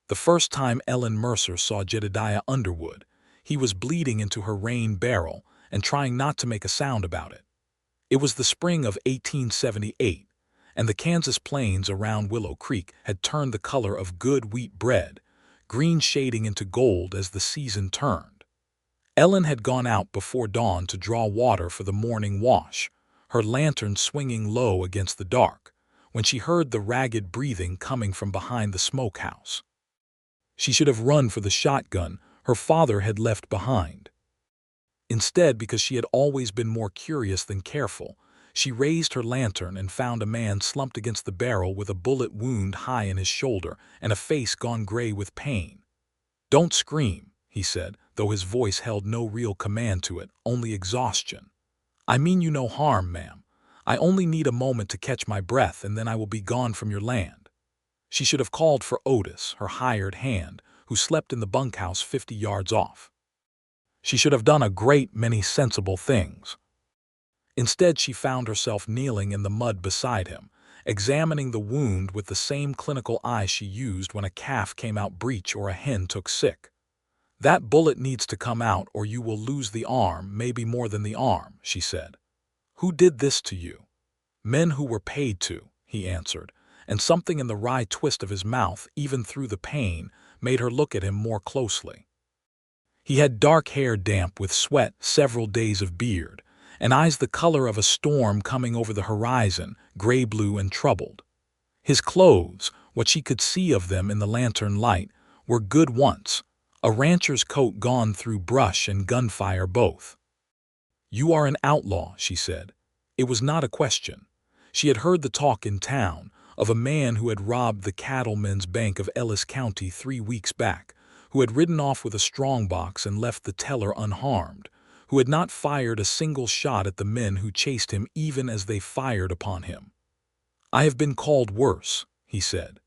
The first time Ellen Mercer saw Jedediah Underwood, he was bleeding into her rain barrel and trying not to make a sound about it. It was the spring of 1878, and the Kansas plains around Willow Creek had turned the color of good wheat bread, green shading into gold as the season turned. Ellen had gone out before dawn to draw water for the morning wash, her lantern swinging low against the dark, when she heard the ragged breathing coming from behind the smokehouse. She should have run for the shotgun her father had left behind. Instead, because she had always been more curious than careful, she raised her lantern and found a man slumped against the barrel with a bullet wound high in his shoulder and a face gone gray with pain. "Don't scream," he said, though his voice held no real command to it, only exhaustion. "I mean you no harm, ma'am. I only need a moment to catch my breath and then I will be gone from your land." She should have called for Otis, her hired hand, who slept in the bunkhouse 50 yards off. She should have done a great many sensible things. Instead, she found herself kneeling in the mud beside him, examining the wound with the same clinical eye she used when a calf came out breech or a hen took sick. "That bullet needs to come out or you will lose the arm, maybe more than the arm," she said. "Who did this to you?" "Men who were paid to," he answered, and something in the wry twist of his mouth, even through the pain, made her look at him more closely. He had dark hair damp with sweat, several days of beard, and eyes the color of a storm coming over the horizon, gray-blue and troubled. His clothes, what she could see of them in the lantern light, were good once, a rancher's coat gone through brush and gunfire both. "You are an outlaw," she said. It was not a question. She had heard the talk in town of a man who had robbed the cattlemen's bank of Ellis County 3 weeks back, who had ridden off with a strongbox and left the teller unharmed, who had not fired a single shot at the men who chased him even as they fired upon him. "I have been called worse," he said.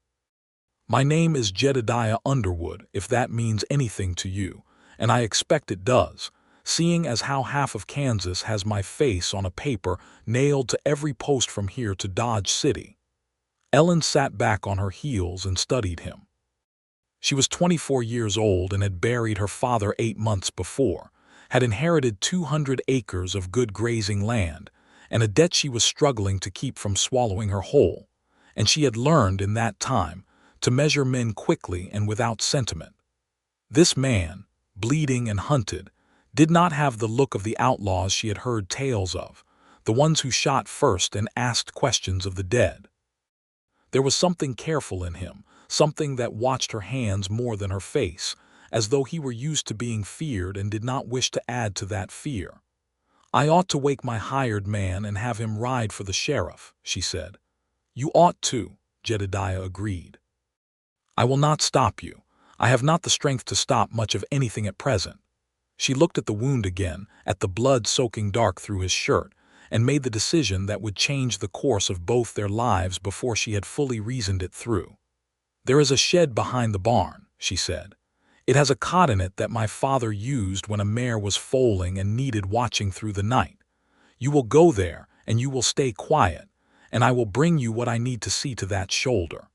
"My name is Jedediah Underwood, if that means anything to you, and I expect it does, seeing as how half of Kansas has my face on a paper nailed to every post from here to Dodge City." Ellen sat back on her heels and studied him. She was 24 years old and had buried her father 8 months before, had inherited 200 acres of good grazing land, and a debt she was struggling to keep from swallowing her whole, and she had learned in that time to measure men quickly and without sentiment. This man, bleeding and hunted, did not have the look of the outlaws she had heard tales of, the ones who shot first and asked questions of the dead. There was something careful in him, something that watched her hands more than her face, as though he were used to being feared and did not wish to add to that fear. "I ought to wake my hired man and have him ride for the sheriff," she said. "You ought to," Jedediah agreed. "I will not stop you. I have not the strength to stop much of anything at present." She looked at the wound again, at the blood soaking dark through his shirt, and made the decision that would change the course of both their lives before she had fully reasoned it through. "There is a shed behind the barn," she said. "It has a cot in it that my father used when a mare was foaling and needed watching through the night. You will go there, and you will stay quiet, and I will bring you what I need to see to that shoulder.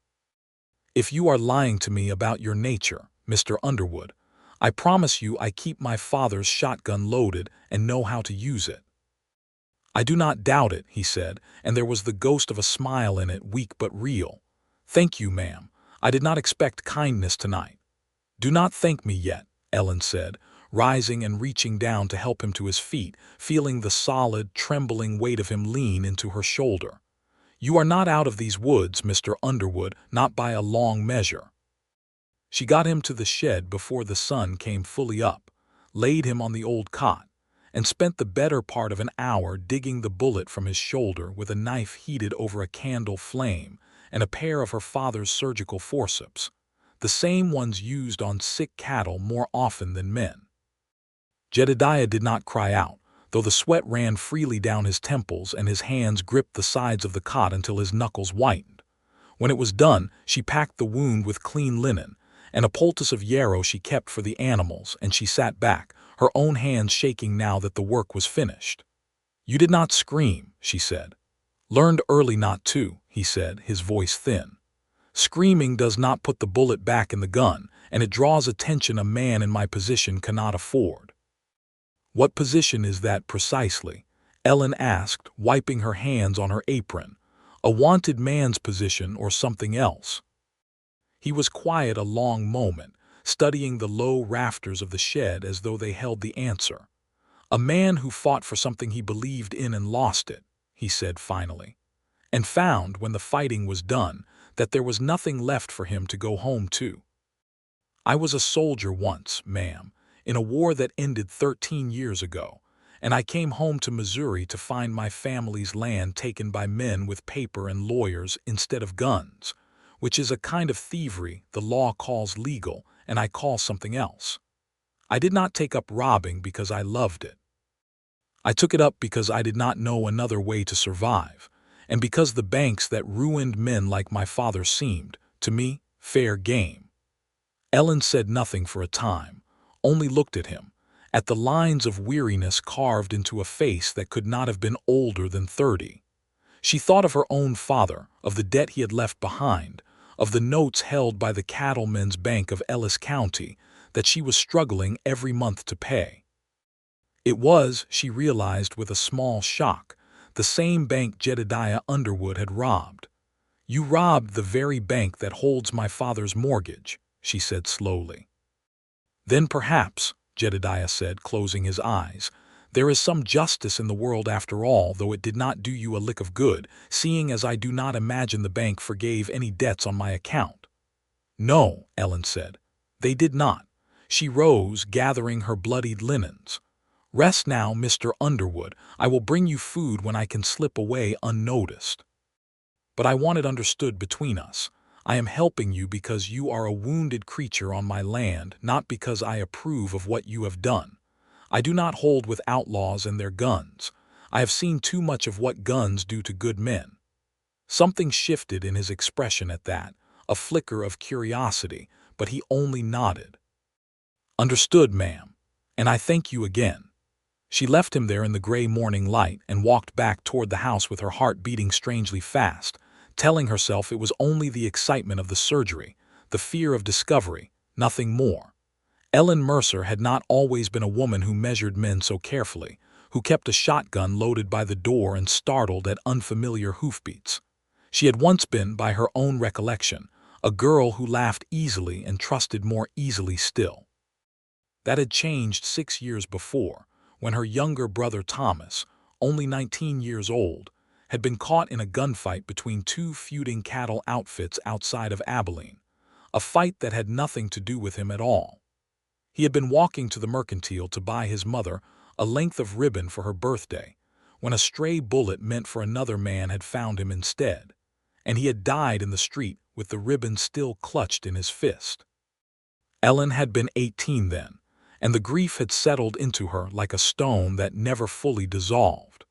If you are lying to me about your nature, Mr. Underwood, I promise you I keep my father's shotgun loaded and know how to use it." "I do not doubt it," he said, and there was the ghost of a smile in it, weak but real. "Thank you, ma'am. I did not expect kindness tonight." "Do not thank me yet," Ellen said, rising and reaching down to help him to his feet, feeling the solid, trembling weight of him lean into her shoulder. "You are not out of these woods, Mr. Underwood, not by a long measure." She got him to the shed before the sun came fully up, laid him on the old cot, and spent the better part of an hour digging the bullet from his shoulder with a knife heated over a candle flame and a pair of her father's surgical forceps, the same ones used on sick cattle more often than men. Jedediah did not cry out, though the sweat ran freely down his temples and his hands gripped the sides of the cot until his knuckles whitened. When it was done, she packed the wound with clean linen, and a poultice of yarrow she kept for the animals, and she sat back, her own hands shaking now that the work was finished. "You did not scream," she said. "Learned early not to," he said, his voice thin. Screaming does not put the bullet back in the gun, and it draws attention a man in my position cannot afford." "What position is that precisely?" Ellen asked, wiping her hands on her apron. "A wanted man's position or something else?" He was quiet a long moment, studying the low rafters of the shed as though they held the answer. "A man who fought for something he believed in and lost it," he said finally, "and found, when the fighting was done, that there was nothing left for him to go home to. I was a soldier once, ma'am, in a war that ended 13 years ago, and I came home to Missouri to find my family's land taken by men with paper and lawyers instead of guns, which is a kind of thievery the law calls legal and I call something else. I did not take up robbing because I loved it. I took it up because I did not know another way to survive, and because the banks that ruined men like my father seemed, to me, fair game." Ellen said nothing for a time, only looked at him, at the lines of weariness carved into a face that could not have been older than 30. She thought of her own father, of the debt he had left behind, of the notes held by the Cattlemen's Bank of Ellis County that she was struggling every month to pay. It was, she realized with a small shock, the same bank Jedediah Underwood had robbed. "You robbed the very bank that holds my father's mortgage," she said slowly. "Then perhaps," Jedediah said, closing his eyes, "there is some justice in the world after all, though it did not do you a lick of good, seeing as I do not imagine the bank forgave any debts on my account." "No," Ellen said, "they did not." She rose, gathering her bloodied linens. "Rest now, Mr. Underwood. I will bring you food when I can slip away unnoticed. But I want it understood between us. I am helping you because you are a wounded creature on my land, not because I approve of what you have done. I do not hold with outlaws and their guns. I have seen too much of what guns do to good men." Something shifted in his expression at that, a flicker of curiosity, but he only nodded. "Understood, ma'am, and I thank you again." She left him there in the gray morning light and walked back toward the house with her heart beating strangely fast, telling herself it was only the excitement of the surgery, the fear of discovery, nothing more. Ellen Mercer had not always been a woman who measured men so carefully, who kept a shotgun loaded by the door and startled at unfamiliar hoofbeats. She had once been, by her own recollection, a girl who laughed easily and trusted more easily still. That had changed 6 years before, when her younger brother Thomas, only 19 years old, had been caught in a gunfight between two feuding cattle outfits outside of Abilene, a fight that had nothing to do with him at all. He had been walking to the mercantile to buy his mother a length of ribbon for her birthday, when a stray bullet meant for another man had found him instead, and he had died in the street with the ribbon still clutched in his fist. Ellen had been 18 then, and the grief had settled into her like a stone that never fully dissolved.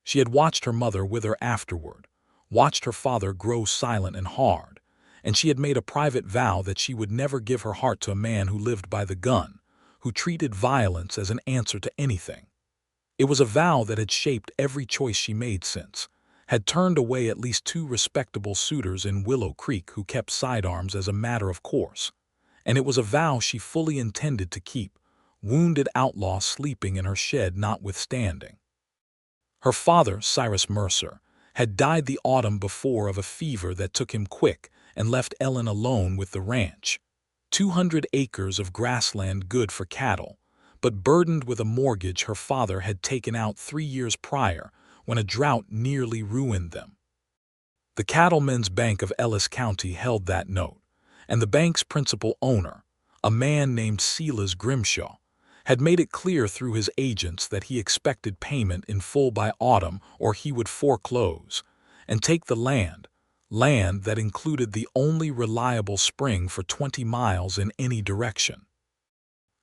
She had watched her mother wither afterward, watched her father grow silent and hard, and she had made a private vow that she would never give her heart to a man who lived by the gun, who treated violence as an answer to anything. It was a vow that had shaped every choice she made since, had turned away at least 2 respectable suitors in Willow Creek who kept sidearms as a matter of course, and it was a vow she fully intended to keep, wounded outlaw sleeping in her shed notwithstanding. Her father, Cyrus Mercer, had died the autumn before of a fever that took him quick and left Ellen alone with the ranch, 200 acres of grassland good for cattle, but burdened with a mortgage her father had taken out 3 years prior when a drought nearly ruined them. The Cattlemen's Bank of Ellis County held that note, and the bank's principal owner, a man named Silas Grimshaw, had made it clear through his agents that he expected payment in full by autumn or he would foreclose and take the land that included the only reliable spring for 20 miles in any direction.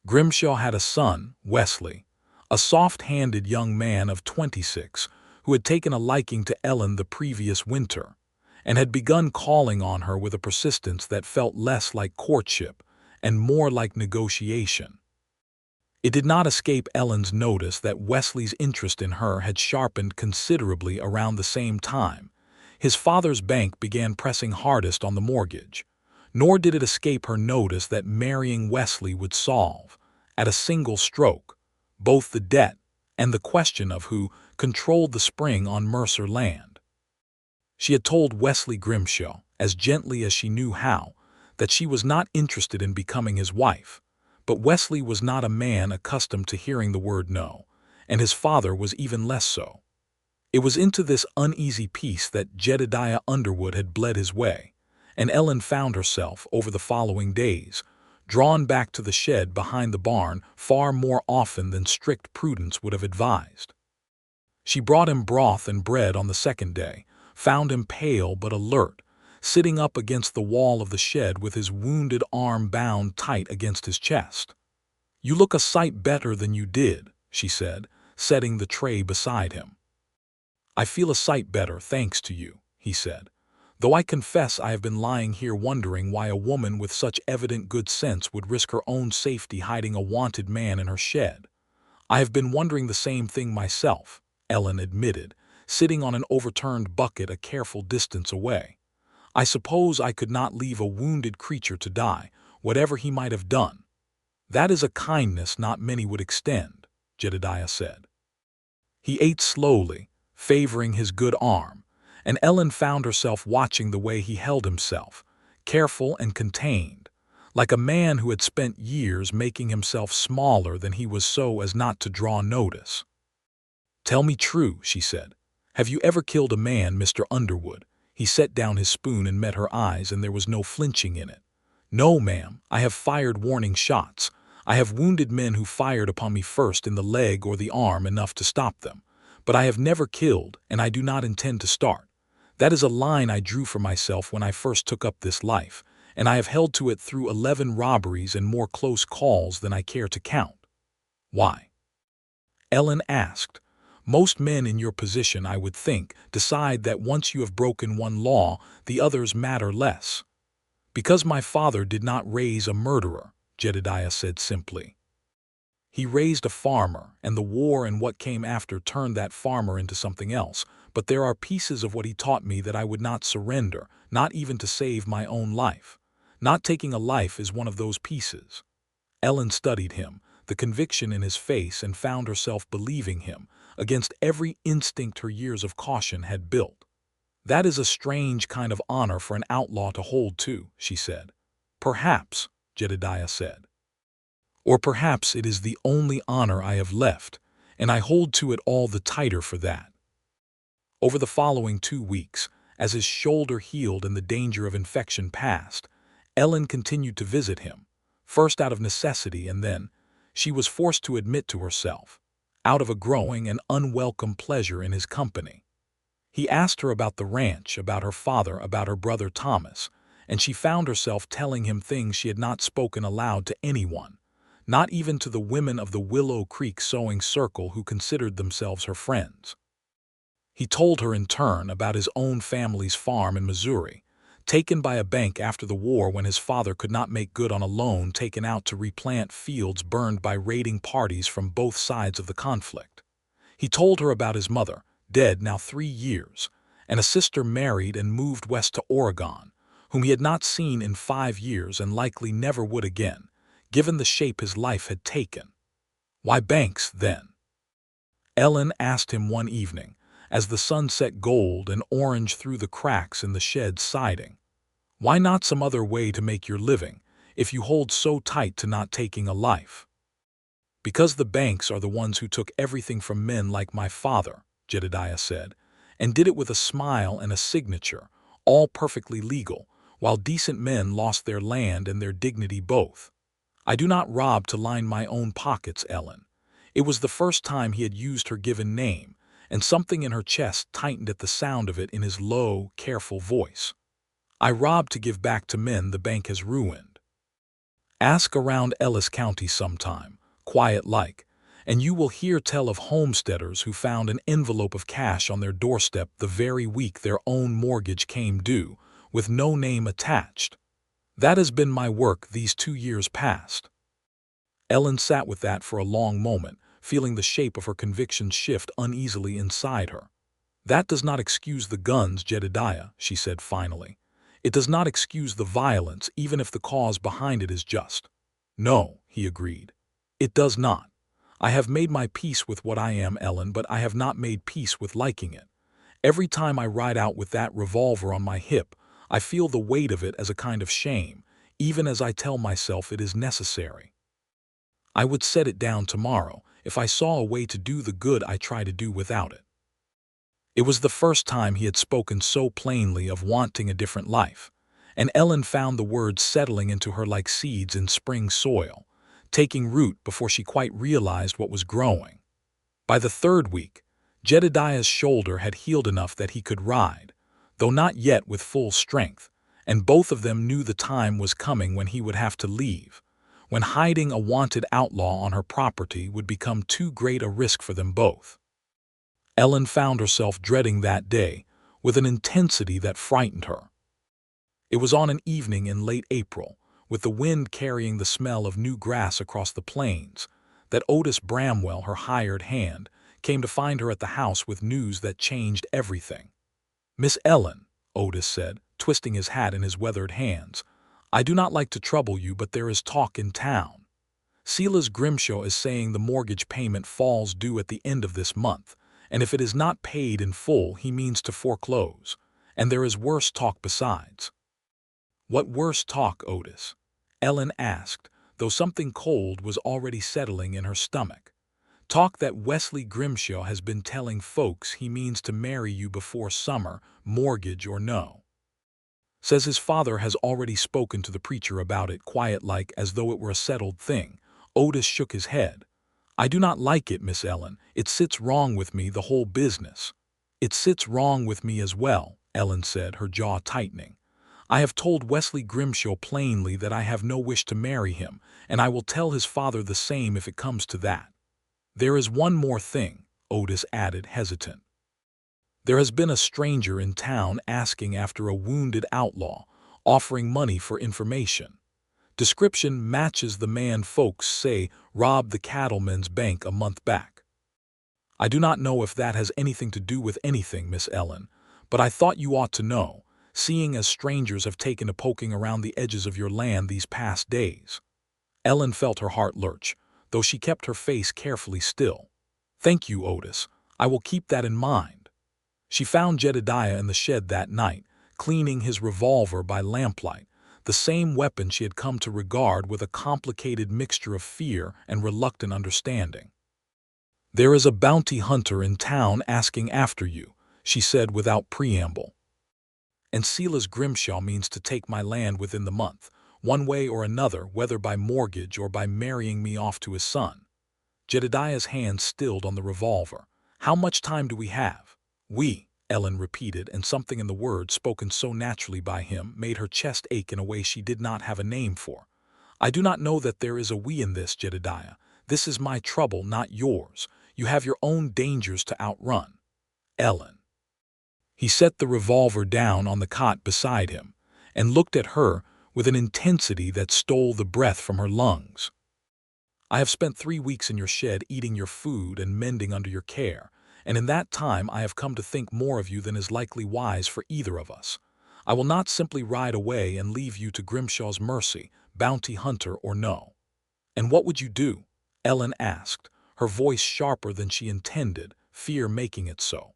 Grimshaw had a son, Wesley, a soft-handed young man of 26 who had taken a liking to Ellen the previous winter and had begun calling on her with a persistence that felt less like courtship and more like negotiation. It did not escape Ellen's notice that Wesley's interest in her had sharpened considerably around the same time. His father's bank began pressing hardest on the mortgage. Nor did it escape her notice that marrying Wesley would solve, at a single stroke, both the debt and the question of who controlled the spring on Mercer land. She had told Wesley Grimshaw, as gently as she knew how, that she was not interested in becoming his wife, but Wesley was not a man accustomed to hearing the word no, and his father was even less so. It was into this uneasy peace that Jedediah Underwood had bled his way, and Ellen found herself, over the following days, drawn back to the shed behind the barn far more often than strict prudence would have advised. She brought him broth and bread on the second day, found him pale but alert, sitting up against the wall of the shed with his wounded arm bound tight against his chest. "You look a sight better than you did," she said, setting the tray beside him. "I feel a sight better, thanks to you," he said, "though I confess I have been lying here wondering why a woman with such evident good sense would risk her own safety hiding a wanted man in her shed." "I have been wondering the same thing myself," Ellen admitted, sitting on an overturned bucket a careful distance away. "I suppose I could not leave a wounded creature to die, whatever he might have done." "That is a kindness not many would extend," Jedediah said. He ate slowly, favoring his good arm, and Ellen found herself watching the way he held himself, careful and contained, like a man who had spent years making himself smaller than he was so as not to draw notice. "Tell me true," she said. "Have you ever killed a man, Mr. Underwood?" He set down his spoon and met her eyes, and there was no flinching in it. "No, ma'am. I have fired warning shots. I have wounded men who fired upon me first in the leg or the arm enough to stop them. But I have never killed, and I do not intend to start. That is a line I drew for myself when I first took up this life, and I have held to it through 11 robberies and more close calls than I care to count." "Why?" Ellen asked. "Most men in your position, I would think, decide that once you have broken one law, the others matter less." "Because my father did not raise a murderer," Jedediah said simply. "He raised a farmer, and the war and what came after turned that farmer into something else, but there are pieces of what he taught me that I would not surrender, not even to save my own life. Not taking a life is one of those pieces." Ellen studied him, the conviction in his face, and found herself believing him, against every instinct her years of caution had built. "That is a strange kind of honor for an outlaw to hold to," she said. "Perhaps," Jedediah said. "Or perhaps it is the only honor I have left, and I hold to it all the tighter for that." Over the following 2 weeks, as his shoulder healed and the danger of infection passed, Ellen continued to visit him, first out of necessity and then, she was forced to admit to herself, out of a growing and unwelcome pleasure in his company. He asked her about the ranch, about her father, about her brother Thomas, and she found herself telling him things she had not spoken aloud to anyone, not even to the women of the Willow Creek sewing circle who considered themselves her friends. He told her in turn about his own family's farm in Missouri, taken by a bank after the war when his father could not make good on a loan taken out to replant fields burned by raiding parties from both sides of the conflict. He told her about his mother, dead now 3 years, and a sister married and moved west to Oregon, whom he had not seen in 5 years and likely never would again, given the shape his life had taken. "Why banks, then?" Ellen asked him one evening, as the sun set gold and orange through the cracks in the shed's siding. "Why not some other way to make your living, if you hold so tight to not taking a life?" "Because the banks are the ones who took everything from men like my father," Jedediah said, "and did it with a smile and a signature, all perfectly legal, while decent men lost their land and their dignity both. I do not rob to line my own pockets, Ellen." It was the first time he had used her given name, and something in her chest tightened at the sound of it in his low, careful voice. "I rob to give back to men the bank has ruined. Ask around Ellis County sometime, quiet-like, and you will hear tell of homesteaders who found an envelope of cash on their doorstep the very week their own mortgage came due, with no name attached. That has been my work these 2 years past." Ellen sat with that for a long moment, feeling the shape of her convictions shift uneasily inside her. "That does not excuse the guns, Jedediah," she said finally. "It does not excuse the violence, even if the cause behind it is just." "No," he agreed. "It does not. I have made my peace with what I am, Ellen, but I have not made peace with liking it. Every time I ride out with that revolver on my hip, I feel the weight of it as a kind of shame, even as I tell myself it is necessary. I would set it down tomorrow if I saw a way to do the good I try to do without it." It was the first time he had spoken so plainly of wanting a different life, and Ellen found the words settling into her like seeds in spring soil, taking root before she quite realized what was growing. By the third week, Jedediah's shoulder had healed enough that he could ride, though not yet with full strength, and both of them knew the time was coming when he would have to leave, when hiding a wanted outlaw on her property would become too great a risk for them both. Ellen found herself dreading that day with an intensity that frightened her. It was on an evening in late April, with the wind carrying the smell of new grass across the plains, that Otis Bramwell, her hired hand, came to find her at the house with news that changed everything. "Miss Ellen," Otis said, twisting his hat in his weathered hands, "I do not like to trouble you, but there is talk in town. Silas Grimshaw is saying the mortgage payment falls due at the end of this month, and if it is not paid in full he means to foreclose, and there is worse talk besides." "What worse talk, Otis?" Ellen asked, though something cold was already settling in her stomach. "Talk that Wesley Grimshaw has been telling folks he means to marry you before summer, mortgage or no. Says his father has already spoken to the preacher about it, quiet-like, as though it were a settled thing." Otis shook his head. "I do not like it, Miss Ellen. It sits wrong with me, the whole business." "It sits wrong with me as well," Ellen said, her jaw tightening. "I have told Wesley Grimshaw plainly that I have no wish to marry him, and I will tell his father the same if it comes to that. There is one more thing," Otis added, hesitant. "There has been a stranger in town asking after a wounded outlaw, offering money for information. Description matches the man folks say robbed the cattleman's bank a month back. I do not know if that has anything to do with anything, Miss Ellen, but I thought you ought to know, seeing as strangers have taken to poking around the edges of your land these past days." Ellen felt her heart lurch, though she kept her face carefully still. "Thank you, Otis. I will keep that in mind." She found Jedediah in the shed that night, cleaning his revolver by lamplight, the same weapon she had come to regard with a complicated mixture of fear and reluctant understanding. "There is a bounty hunter in town asking after you," she said without preamble. "And Silas Grimshaw means to take my land within the month, one way or another, whether by mortgage or by marrying me off to his son." Jedediah's hand stilled on the revolver. "How much time do we have?" "We," Ellen repeated, and something in the word, spoken so naturally by him, made her chest ache in a way she did not have a name for. "I do not know that there is a we in this, Jedediah. This is my trouble, not yours. You have your own dangers to outrun." "Ellen." He set the revolver down on the cot beside him and looked at her with an intensity that stole the breath from her lungs. "I have spent 3 weeks in your shed eating your food and mending under your care, and in that time I have come to think more of you than is likely wise for either of us. I will not simply ride away and leave you to Grimshaw's mercy, bounty hunter or no." "And what would you do?" Ellen asked, her voice sharper than she intended, fear making it so.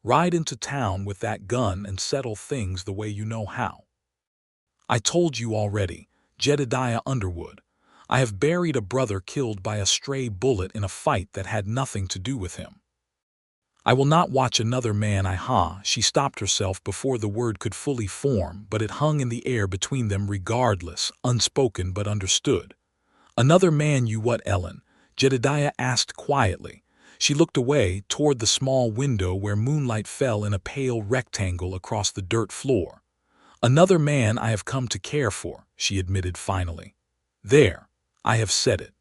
"Ride into town with that gun and settle things the way you know how." "I told you already, Jedediah Underwood. I have buried a brother killed by a stray bullet in a fight that had nothing to do with him. I will not watch another man." She stopped herself before the word could fully form, but it hung in the air between them regardless, unspoken but understood. "Another man you what, Ellen?" Jedediah asked quietly. She looked away toward the small window where moonlight fell in a pale rectangle across the dirt floor. "Another man I have come to care for," she admitted finally. "There, I have said it.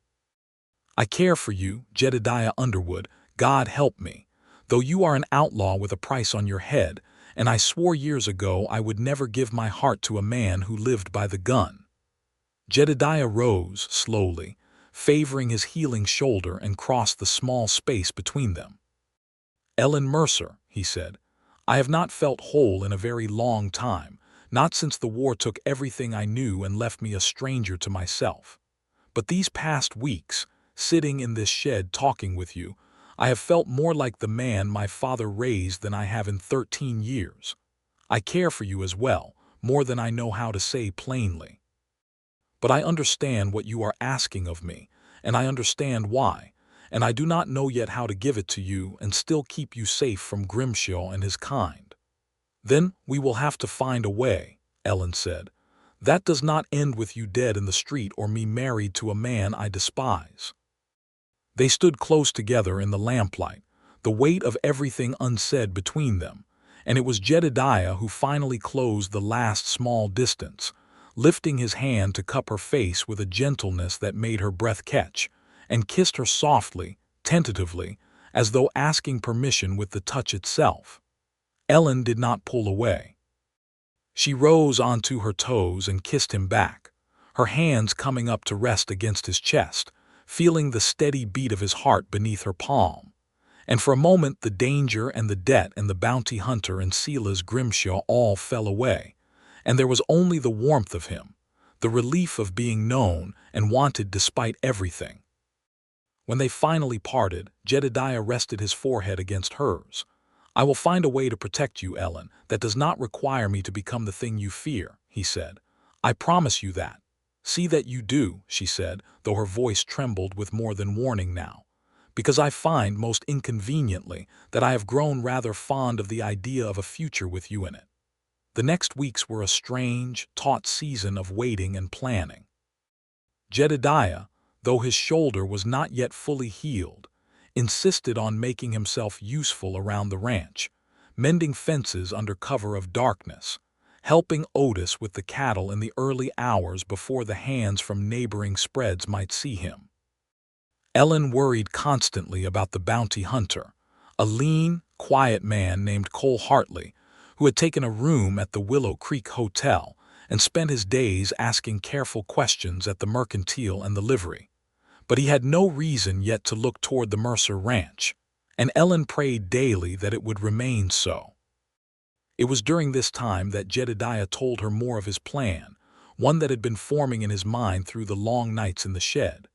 I care for you, Jedediah Underwood, God help me, though you are an outlaw with a price on your head, and I swore years ago I would never give my heart to a man who lived by the gun." Jedediah rose slowly, favoring his healing shoulder, and crossed the small space between them. "Ellen Mercer," he said, I have not felt whole in a very long time, not since the war took everything I knew and left me a stranger to myself. But these past weeks, sitting in this shed talking with you, I have felt more like the man my father raised than I have in 13 years. I care for you as well, more than I know how to say plainly. But I understand what you are asking of me, and I understand why, and I do not know yet how to give it to you and still keep you safe from Grimshaw and his kind. Then we will have to find a way, Ellen said. That does not end with you dead in the street or me married to a man I despise. They stood close together in the lamplight, the weight of everything unsaid between them, and it was Jedediah who finally closed the last small distance, lifting his hand to cup her face with a gentleness that made her breath catch, and kissed her softly, tentatively, as though asking permission with the touch itself. Ellen did not pull away. She rose onto her toes and kissed him back, her hands coming up to rest against his chest, feeling the steady beat of his heart beneath her palm. And for a moment the danger and the debt and the bounty hunter and Silas Grimshaw all fell away, and there was only the warmth of him, the relief of being known and wanted despite everything. When they finally parted, Jedediah rested his forehead against hers. I will find a way to protect you, Ellen, that does not require me to become the thing you fear, he said. I promise you that. See that you do, she said, though her voice trembled with more than warning now. Because I find, most inconveniently, that I have grown rather fond of the idea of a future with you in it. The next weeks were a strange, taut season of waiting and planning. Jedediah, though his shoulder was not yet fully healed, insisted on making himself useful around the ranch, mending fences under cover of darkness, helping Otis with the cattle in the early hours before the hands from neighboring spreads might see him. Ellen worried constantly about the bounty hunter, a lean, quiet man named Cole Hartley, who had taken a room at the Willow Creek Hotel and spent his days asking careful questions at the mercantile and the livery. But he had no reason yet to look toward the Mercer ranch, and Ellen prayed daily that it would remain so. It was during this time that Jedediah told her more of his plan, one that had been forming in his mind through the long nights in the shed.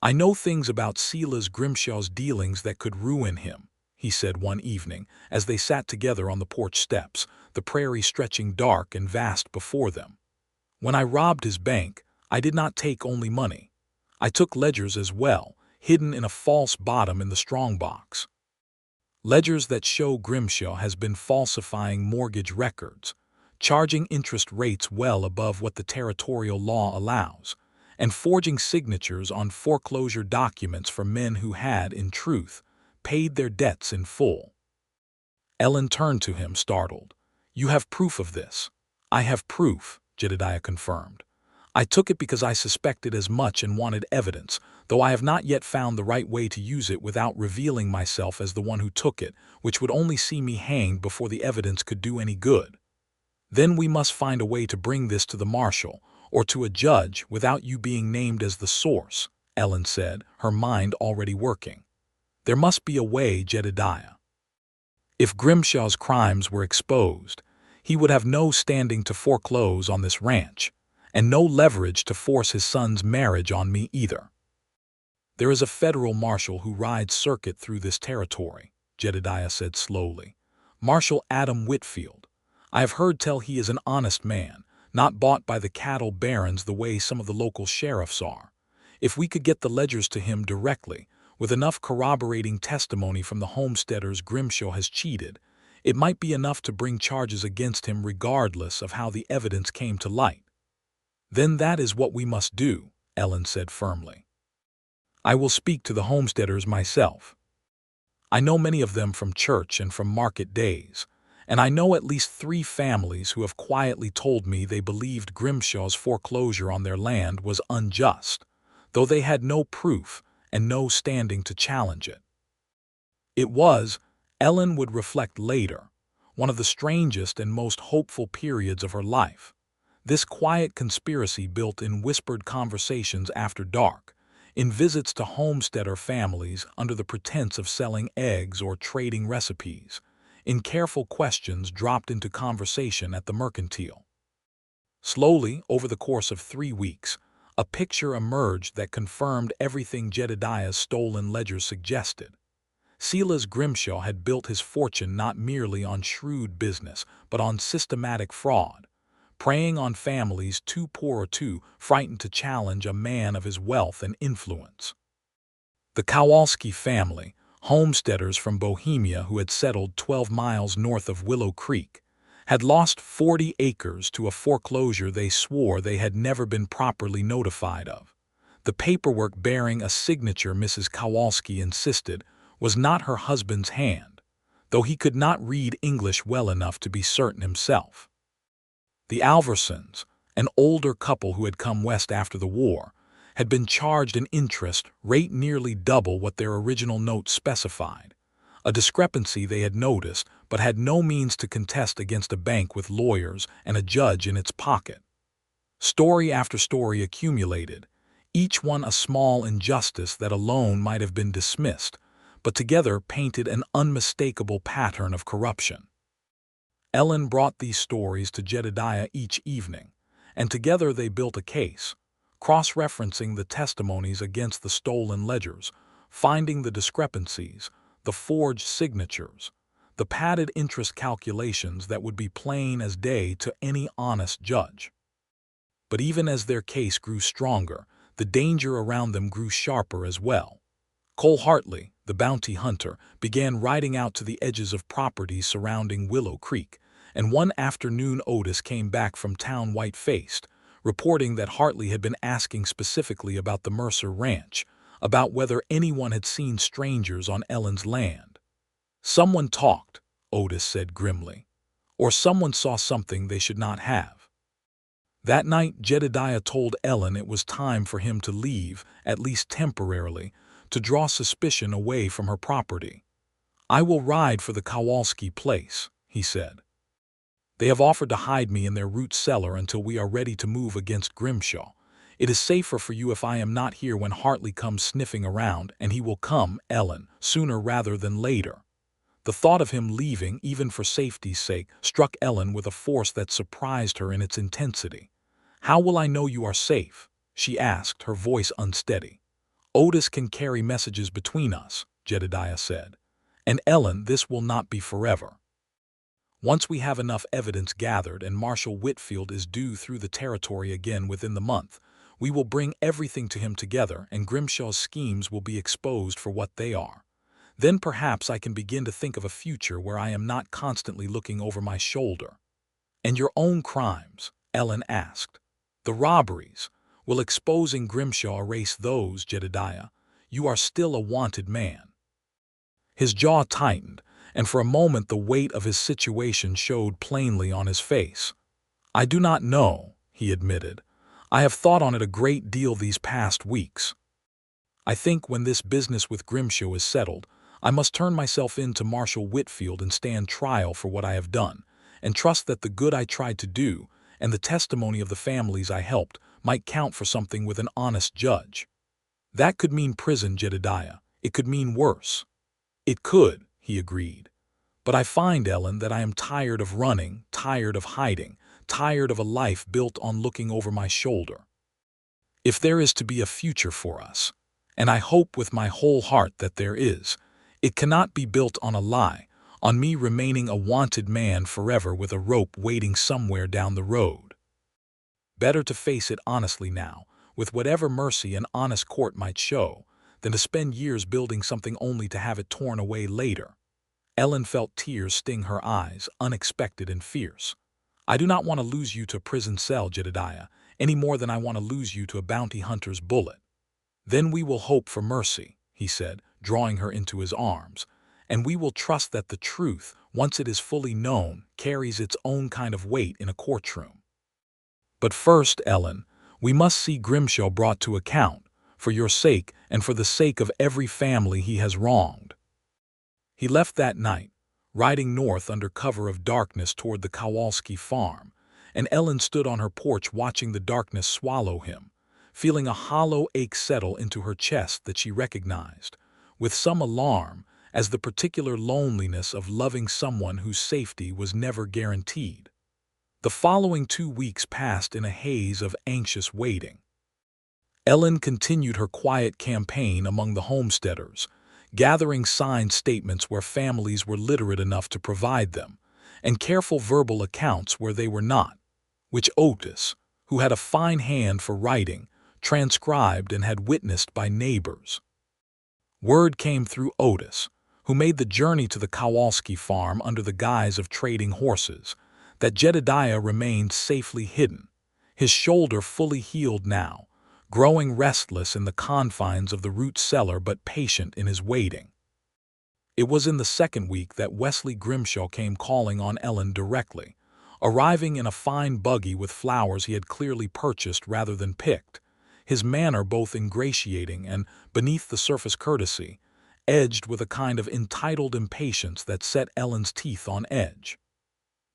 I know things about Silas Grimshaw's dealings that could ruin him, he said one evening as they sat together on the porch steps, the prairie stretching dark and vast before them. When I robbed his bank, I did not take only money. I took ledgers as well, hidden in a false bottom in the strongbox. Ledgers that show Grimshaw has been falsifying mortgage records, charging interest rates well above what the territorial law allows, and forging signatures on foreclosure documents for men who had, in truth, paid their debts in full. Ellen turned to him, startled. You have proof of this? I have proof, Jedediah confirmed. I took it because I suspected as much and wanted evidence, though I have not yet found the right way to use it without revealing myself as the one who took it, which would only see me hanged before the evidence could do any good. Then we must find a way to bring this to the marshal, or to a judge without you being named as the source, Ellen said, her mind already working. There must be a way, Jedediah. If Grimshaw's crimes were exposed, he would have no standing to foreclose on this ranch, and no leverage to force his son's marriage on me either. There is a federal marshal who rides circuit through this territory, Jedediah said slowly. Marshal Adam Whitfield. I have heard tell he is an honest man, not bought by the cattle barons the way some of the local sheriffs are. If we could get the ledgers to him directly, with enough corroborating testimony from the homesteaders Grimshaw has cheated, it might be enough to bring charges against him regardless of how the evidence came to light. Then that is what we must do, Ellen said firmly. I will speak to the homesteaders myself. I know many of them from church and from market days, and I know at least 3 families who have quietly told me they believed Grimshaw's foreclosure on their land was unjust, though they had no proof and no standing to challenge it. It was, Ellen would reflect later, one of the strangest and most hopeful periods of her life. This quiet conspiracy built in whispered conversations after dark, in visits to homesteader families under the pretense of selling eggs or trading recipes, in careful questions dropped into conversation at the mercantile. Slowly, over the course of 3 weeks, a picture emerged that confirmed everything Jedediah's stolen ledgers suggested. Silas Grimshaw had built his fortune not merely on shrewd business, but on systematic fraud, preying on families too poor or too frightened to challenge a man of his wealth and influence. The Kowalski family, homesteaders from Bohemia who had settled 12 miles north of Willow Creek, had lost 40 acres to a foreclosure they swore they had never been properly notified of. The paperwork bearing a signature Mrs. Kowalski insisted was not her husband's hand, though he could not read English well enough to be certain himself. The Alversons, an older couple who had come west after the war, had been charged an interest rate nearly double what their original note specified, a discrepancy they had noticed but had no means to contest against a bank with lawyers and a judge in its pocket. Story after story accumulated, each one a small injustice that alone might have been dismissed, but together painted an unmistakable pattern of corruption. Ellen brought these stories to Jedediah each evening, and together they built a case, cross-referencing the testimonies against the stolen ledgers, finding the discrepancies, the forged signatures, the padded interest calculations that would be plain as day to any honest judge. But even as their case grew stronger, the danger around them grew sharper as well. Cole Hartley, the bounty hunter, began riding out to the edges of properties surrounding Willow Creek, and one afternoon Otis came back from town white-faced, reporting that Hartley had been asking specifically about the Mercer ranch, about whether anyone had seen strangers on Ellen's land. "Someone talked," Otis said grimly, "or someone saw something they should not have." That night Jedediah told Ellen it was time for him to leave, at least temporarily, to draw suspicion away from her property. "I will ride for the Kowalski place," he said. "They have offered to hide me in their root cellar until we are ready to move against Grimshaw. It is safer for you if I am not here when Hartley comes sniffing around, and he will come, Ellen, sooner rather than later." The thought of him leaving, even for safety's sake, struck Ellen with a force that surprised her in its intensity. "How will I know you are safe?" she asked, her voice unsteady. "Otis can carry messages between us," Jedediah said. "And Ellen, this will not be forever. Once we have enough evidence gathered and Marshal Whitfield is due through the territory again within the month, we will bring everything to him together and Grimshaw's schemes will be exposed for what they are. Then perhaps I can begin to think of a future where I am not constantly looking over my shoulder." "And your own crimes?" Ellen asked. "The robberies? Will exposing Grimshaw erase those, Jedediah? You are still a wanted man." His jaw tightened, and for a moment the weight of his situation showed plainly on his face. "I do not know," he admitted. "I have thought on it a great deal these past weeks. I think when this business with Grimshaw is settled, I must turn myself in to Marshal Whitfield and stand trial for what I have done, and trust that the good I tried to do, and the testimony of the families I helped, might count for something with an honest judge. That could mean prison, Jedediah. It could mean worse." "It could," he agreed. "But I find, Ellen, that I am tired of running, tired of hiding, tired of a life built on looking over my shoulder. If there is to be a future for us, and I hope with my whole heart that there is, it cannot be built on a lie, on me remaining a wanted man forever with a rope waiting somewhere down the road. Better to face it honestly now, with whatever mercy an honest court might show, than to spend years building something only to have it torn away later." Ellen felt tears sting her eyes, unexpected and fierce. "I do not want to lose you to a prison cell, Jedediah, any more than I want to lose you to a bounty hunter's bullet." "Then we will hope for mercy," he said, drawing her into his arms, "and we will trust that the truth, once it is fully known, carries its own kind of weight in a courtroom. But first, Ellen, we must see Grimshaw brought to account, for your sake and for the sake of every family he has wronged." He left that night, riding north under cover of darkness toward the Kowalski farm, and Ellen stood on her porch watching the darkness swallow him, feeling a hollow ache settle into her chest that she recognized, with some alarm, as the particular loneliness of loving someone whose safety was never guaranteed. The following 2 weeks passed in a haze of anxious waiting. Ellen continued her quiet campaign among the homesteaders, gathering signed statements where families were literate enough to provide them, and careful verbal accounts where they were not, which Otis, who had a fine hand for writing, transcribed and had witnessed by neighbors. Word came through Otis, who made the journey to the Kowalski farm under the guise of trading horses, that Jedediah remained safely hidden, his shoulder fully healed now, growing restless in the confines of the root cellar but patient in his waiting. It was in the second week that Wesley Grimshaw came calling on Ellen directly, arriving in a fine buggy with flowers he had clearly purchased rather than picked, his manner both ingratiating and, beneath the surface courtesy, edged with a kind of entitled impatience that set Ellen's teeth on edge.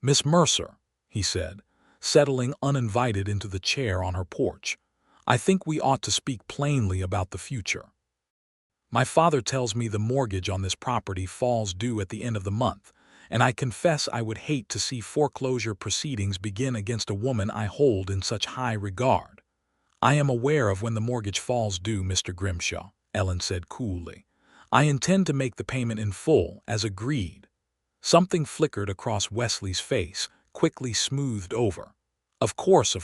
"Miss Mercer," he said, settling uninvited into the chair on her porch, "I think we ought to speak plainly about the future. My father tells me the mortgage on this property falls due at the end of the month, and I confess I would hate to see foreclosure proceedings begin against a woman I hold in such high regard." "I am aware of when the mortgage falls due, Mr. Grimshaw," Ellen said coolly. "I intend to make the payment in full, as agreed." Something flickered across Wesley's face, quickly smoothed over. Of course.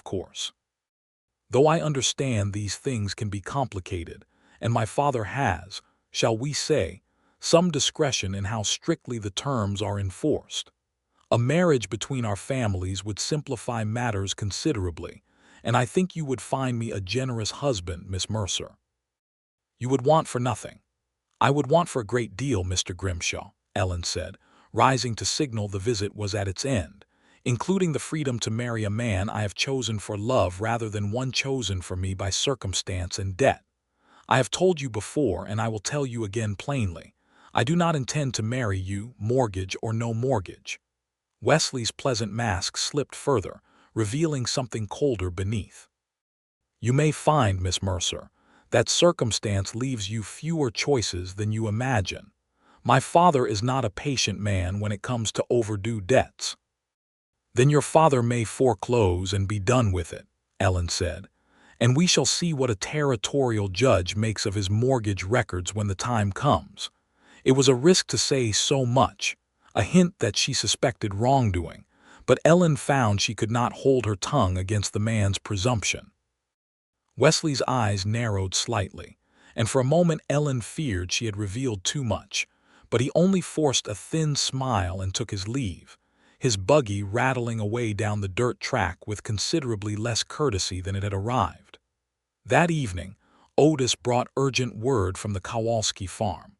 Though I understand these things can be complicated, and my father has, shall we say, some discretion in how strictly the terms are enforced. A marriage between our families would simplify matters considerably, and I think you would find me a generous husband, Miss Mercer. You would want for nothing. I would want for a great deal, Mr. Grimshaw, Ellen said, rising to signal the visit was at its end, including the freedom to marry a man I have chosen for love rather than one chosen for me by circumstance and debt. I have told you before, and I will tell you again plainly, I do not intend to marry you, mortgage or no mortgage. Wesley's pleasant mask slipped further, revealing something colder beneath. You may find, Miss Mercer, that circumstance leaves you fewer choices than you imagine. My father is not a patient man when it comes to overdue debts. Then your father may foreclose and be done with it, Ellen said, and we shall see what a territorial judge makes of his mortgage records when the time comes. It was a risk to say so much, a hint that she suspected wrongdoing, but Ellen found she could not hold her tongue against the man's presumption. Wesley's eyes narrowed slightly, and for a moment Ellen feared she had revealed too much, but he only forced a thin smile and took his leave, his buggy rattling away down the dirt track with considerably less courtesy than it had arrived. That evening, Otis brought urgent word from the Kowalski farm.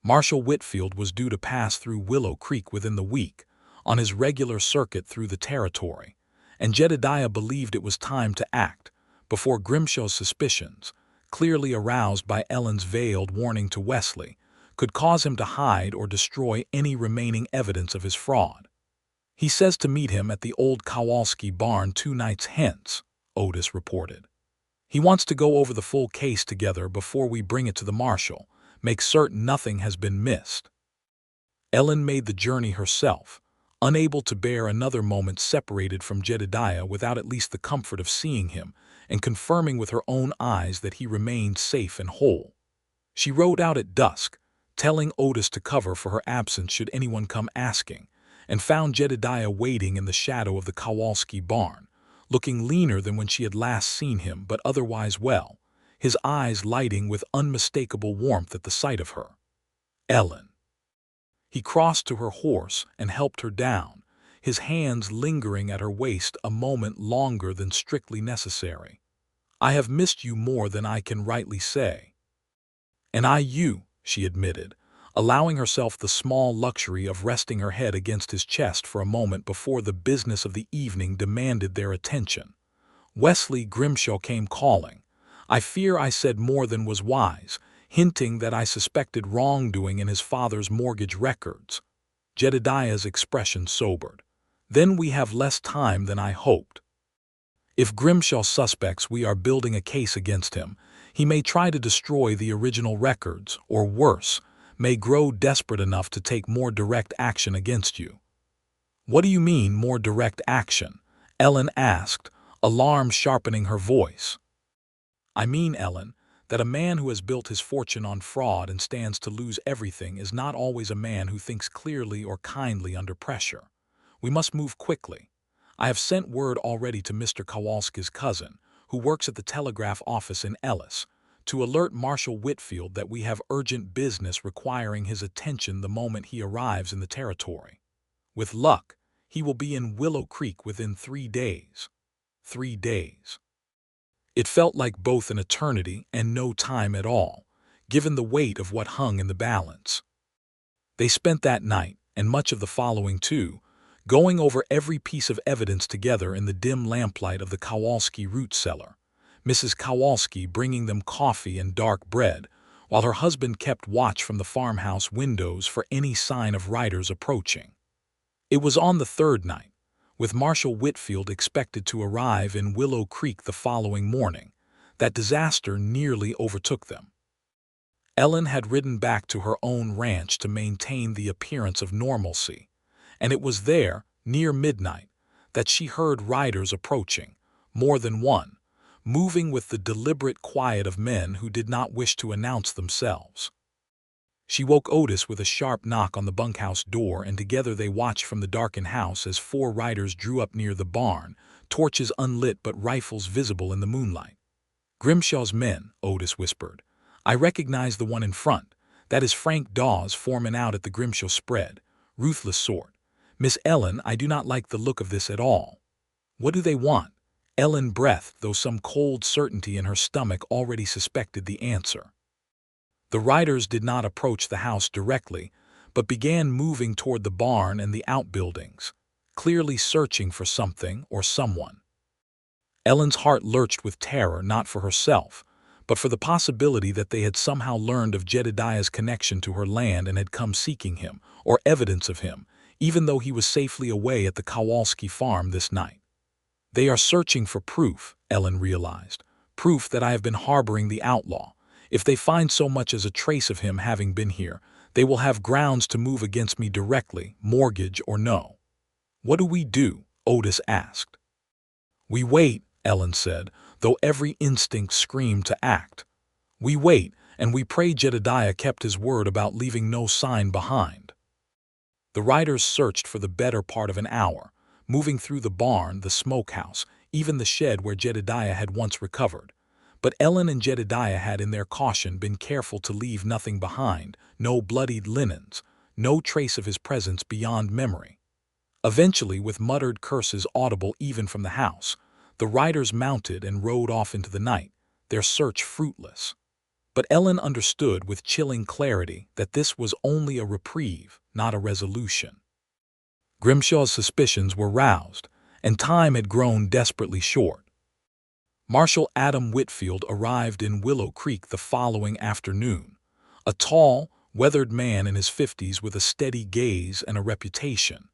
Marshal Whitfield was due to pass through Willow Creek within the week, on his regular circuit through the territory, and Jedediah believed it was time to act, before Grimshaw's suspicions, clearly aroused by Ellen's veiled warning to Wesley, could cause him to hide or destroy any remaining evidence of his fraud. "He says to meet him at the old Kowalski barn 2 nights hence," Otis reported. "He wants to go over the full case together before we bring it to the marshal, make certain nothing has been missed." Ellen made the journey herself, unable to bear another moment separated from Jedediah without at least the comfort of seeing him and confirming with her own eyes that he remained safe and whole. She rode out at dusk, telling Otis to cover for her absence should anyone come asking, and found Jedediah waiting in the shadow of the Kowalski barn, looking leaner than when she had last seen him, but otherwise well, his eyes lighting with unmistakable warmth at the sight of her. "Ellen." He crossed to her horse and helped her down, his hands lingering at her waist a moment longer than strictly necessary. "I have missed you more than I can rightly say." "And I you," she admitted, allowing herself the small luxury of resting her head against his chest for a moment before the business of the evening demanded their attention. "Wesley Grimshaw came calling. I fear I said more than was wise, hinting that I suspected wrongdoing in his father's mortgage records." Jedediah's expression sobered. "Then we have less time than I hoped. If Grimshaw suspects we are building a case against him, he may try to destroy the original records, or worse, may grow desperate enough to take more direct action against you." "What do you mean, more direct action?" Ellen asked, alarm sharpening her voice. "I mean, Ellen, that a man who has built his fortune on fraud and stands to lose everything is not always a man who thinks clearly or kindly under pressure. We must move quickly. I have sent word already to Mr. Kowalski's cousin, who works at the telegraph office in Ellis, to alert Marshal Whitfield that we have urgent business requiring his attention the moment he arrives in the territory. With luck, he will be in Willow Creek within 3 days. 3 days. It felt like both an eternity and no time at all, given the weight of what hung in the balance. They spent that night, and much of the following too, going over every piece of evidence together in the dim lamplight of the Kowalski root cellar, Mrs. Kowalski bringing them coffee and dark bread, while her husband kept watch from the farmhouse windows for any sign of riders approaching. It was on the third night, with Marshal Whitfield expected to arrive in Willow Creek the following morning, that disaster nearly overtook them. Ellen had ridden back to her own ranch to maintain the appearance of normalcy, and it was there, near midnight, that she heard riders approaching, more than one, moving with the deliberate quiet of men who did not wish to announce themselves. She woke Otis with a sharp knock on the bunkhouse door, and together they watched from the darkened house as 4 riders drew up near the barn, torches unlit but rifles visible in the moonlight. "Grimshaw's men," Otis whispered. "I recognize the one in front. That is Frank Dawes, foreman out at the Grimshaw spread. Ruthless sort. Miss Ellen, I do not like the look of this at all." "What do they want?" Ellen breathed, though some cold certainty in her stomach already suspected the answer. The riders did not approach the house directly, but began moving toward the barn and the outbuildings, clearly searching for something or someone. Ellen's heart lurched with terror, not for herself, but for the possibility that they had somehow learned of Jedediah's connection to her land and had come seeking him, or evidence of him, even though he was safely away at the Kowalski farm this night. "They are searching for proof," Ellen realized, "proof that I have been harboring the outlaw. If they find so much as a trace of him having been here, they will have grounds to move against me directly, mortgage or no." "What do we do?" Otis asked. "We wait," Ellen said, though every instinct screamed to act. "We wait, and we pray Jedediah kept his word about leaving no sign behind." The riders searched for the better part of an hour, moving through the barn, the smokehouse, even the shed where Jedediah had once recovered. But Ellen and Jedediah had in their caution been careful to leave nothing behind, no bloodied linens, no trace of his presence beyond memory. Eventually, with muttered curses audible even from the house, the riders mounted and rode off into the night, their search fruitless. But Ellen understood with chilling clarity that this was only a reprieve, not a resolution. Grimshaw's suspicions were roused, and time had grown desperately short. Marshal Adam Whitfield arrived in Willow Creek the following afternoon, a tall, weathered man in his 50s with a steady gaze and a reputation,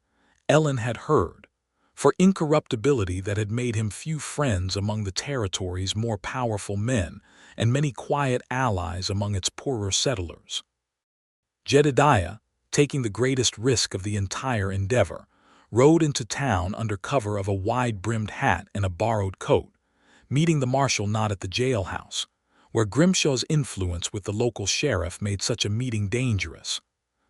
Ellen had heard, for incorruptibility that had made him few friends among the territory's more powerful men and many quiet allies among its poorer settlers. Jedediah, taking the greatest risk of the entire endeavor, rode into town under cover of a wide-brimmed hat and a borrowed coat, meeting the marshal not at the jailhouse, where Grimshaw's influence with the local sheriff made such a meeting dangerous,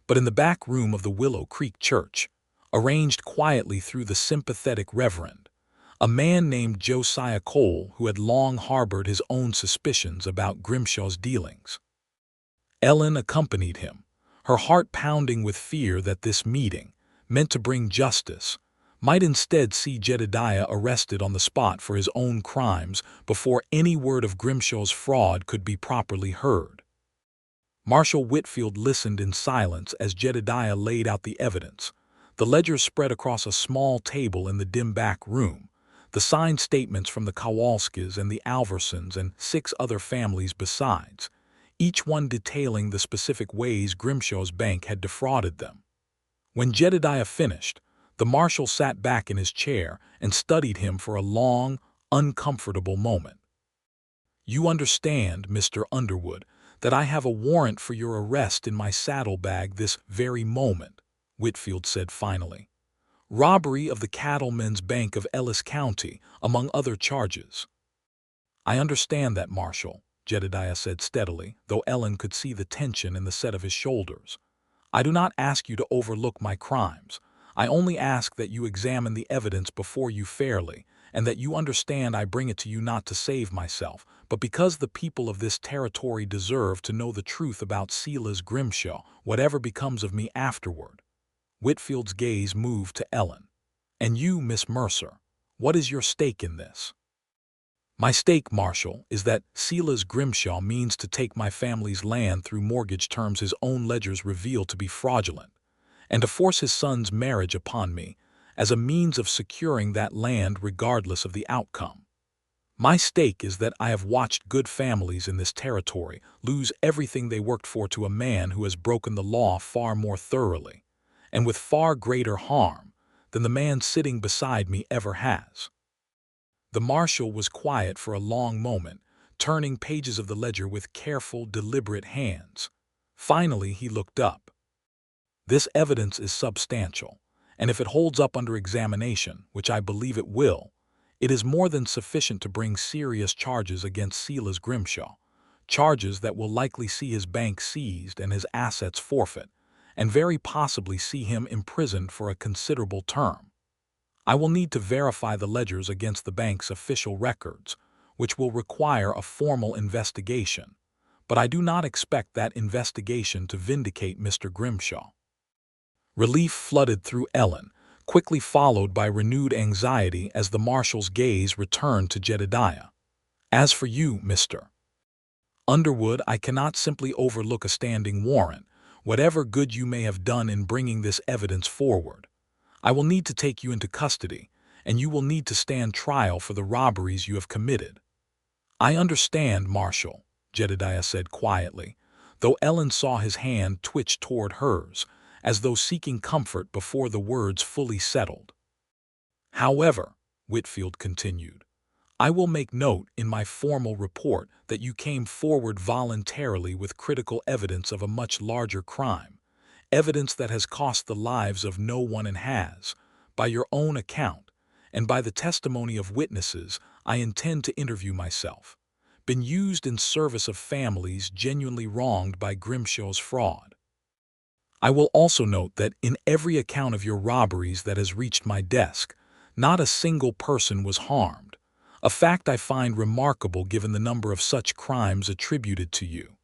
but in the back room of the Willow Creek Church, arranged quietly through the sympathetic reverend, a man named Josiah Cole who had long harbored his own suspicions about Grimshaw's dealings. Ellen accompanied him, her heart pounding with fear that this meeting, meant to bring justice, might instead see Jedediah arrested on the spot for his own crimes before any word of Grimshaw's fraud could be properly heard. Marshal Whitfield listened in silence as Jedediah laid out the evidence, the ledger spread across a small table in the dim back room, the signed statements from the Kowalskis and the Alversons and 6 other families besides, each one detailing the specific ways Grimshaw's bank had defrauded them. When Jedediah finished, the marshal sat back in his chair and studied him for a long, uncomfortable moment. "You understand, Mr. Underwood, "That I have a warrant for your arrest in my saddlebag this very moment," Whitfield said finally. "Robbery of the Cattlemen's Bank of Ellis County, among other charges." "I understand that, Marshal," Jedediah said steadily, though Ellen could see the tension in the set of his shoulders. "I do not ask you to overlook my crimes. I only ask that you examine the evidence before you fairly, and that you understand I bring it to you not to save myself, but because the people of this territory deserve to know the truth about Silas Grimshaw, whatever becomes of me afterward." Whitfield's gaze moved to Ellen. "And you, Miss Mercer, what is your stake in this?" "My stake, Marshal, is that Silas Grimshaw means to take my family's land through mortgage terms his own ledgers reveal to be fraudulent, and to force his son's marriage upon me as a means of securing that land regardless of the outcome. My stake is that I have watched good families in this territory lose everything they worked for to a man who has broken the law far more thoroughly, and with far greater harm, than the man sitting beside me ever has." The marshal was quiet for a long moment, turning pages of the ledger with careful, deliberate hands. Finally, he looked up. "This evidence is substantial, and if it holds up under examination, which I believe it will, it is more than sufficient to bring serious charges against Silas Grimshaw, charges that will likely see his bank seized and his assets forfeit, and very possibly see him imprisoned for a considerable term. I will need to verify the ledgers against the bank's official records, which will require a formal investigation, but I do not expect that investigation to vindicate Mr. Grimshaw." Relief flooded through Ellen, quickly followed by renewed anxiety as the marshal's gaze returned to Jedediah. "As for you, Mr. Underwood, I cannot simply overlook a standing warrant, whatever good you may have done in bringing this evidence forward. I will need to take you into custody, and you will need to stand trial for the robberies you have committed." "I understand, Marshal," Jedediah said quietly, though Ellen saw his hand twitch toward hers, as though seeking comfort before the words fully settled. "However," Whitfield continued, "I will make note in my formal report that you came forward voluntarily with critical evidence of a much larger crime, evidence that has cost the lives of no one and has, by your own account, and by the testimony of witnesses I intend to interview myself, been used in service of families genuinely wronged by Grimshaw's fraud. I will also note that in every account of your robberies that has reached my desk, not a single person was harmed, a fact I find remarkable given the number of such crimes attributed to you.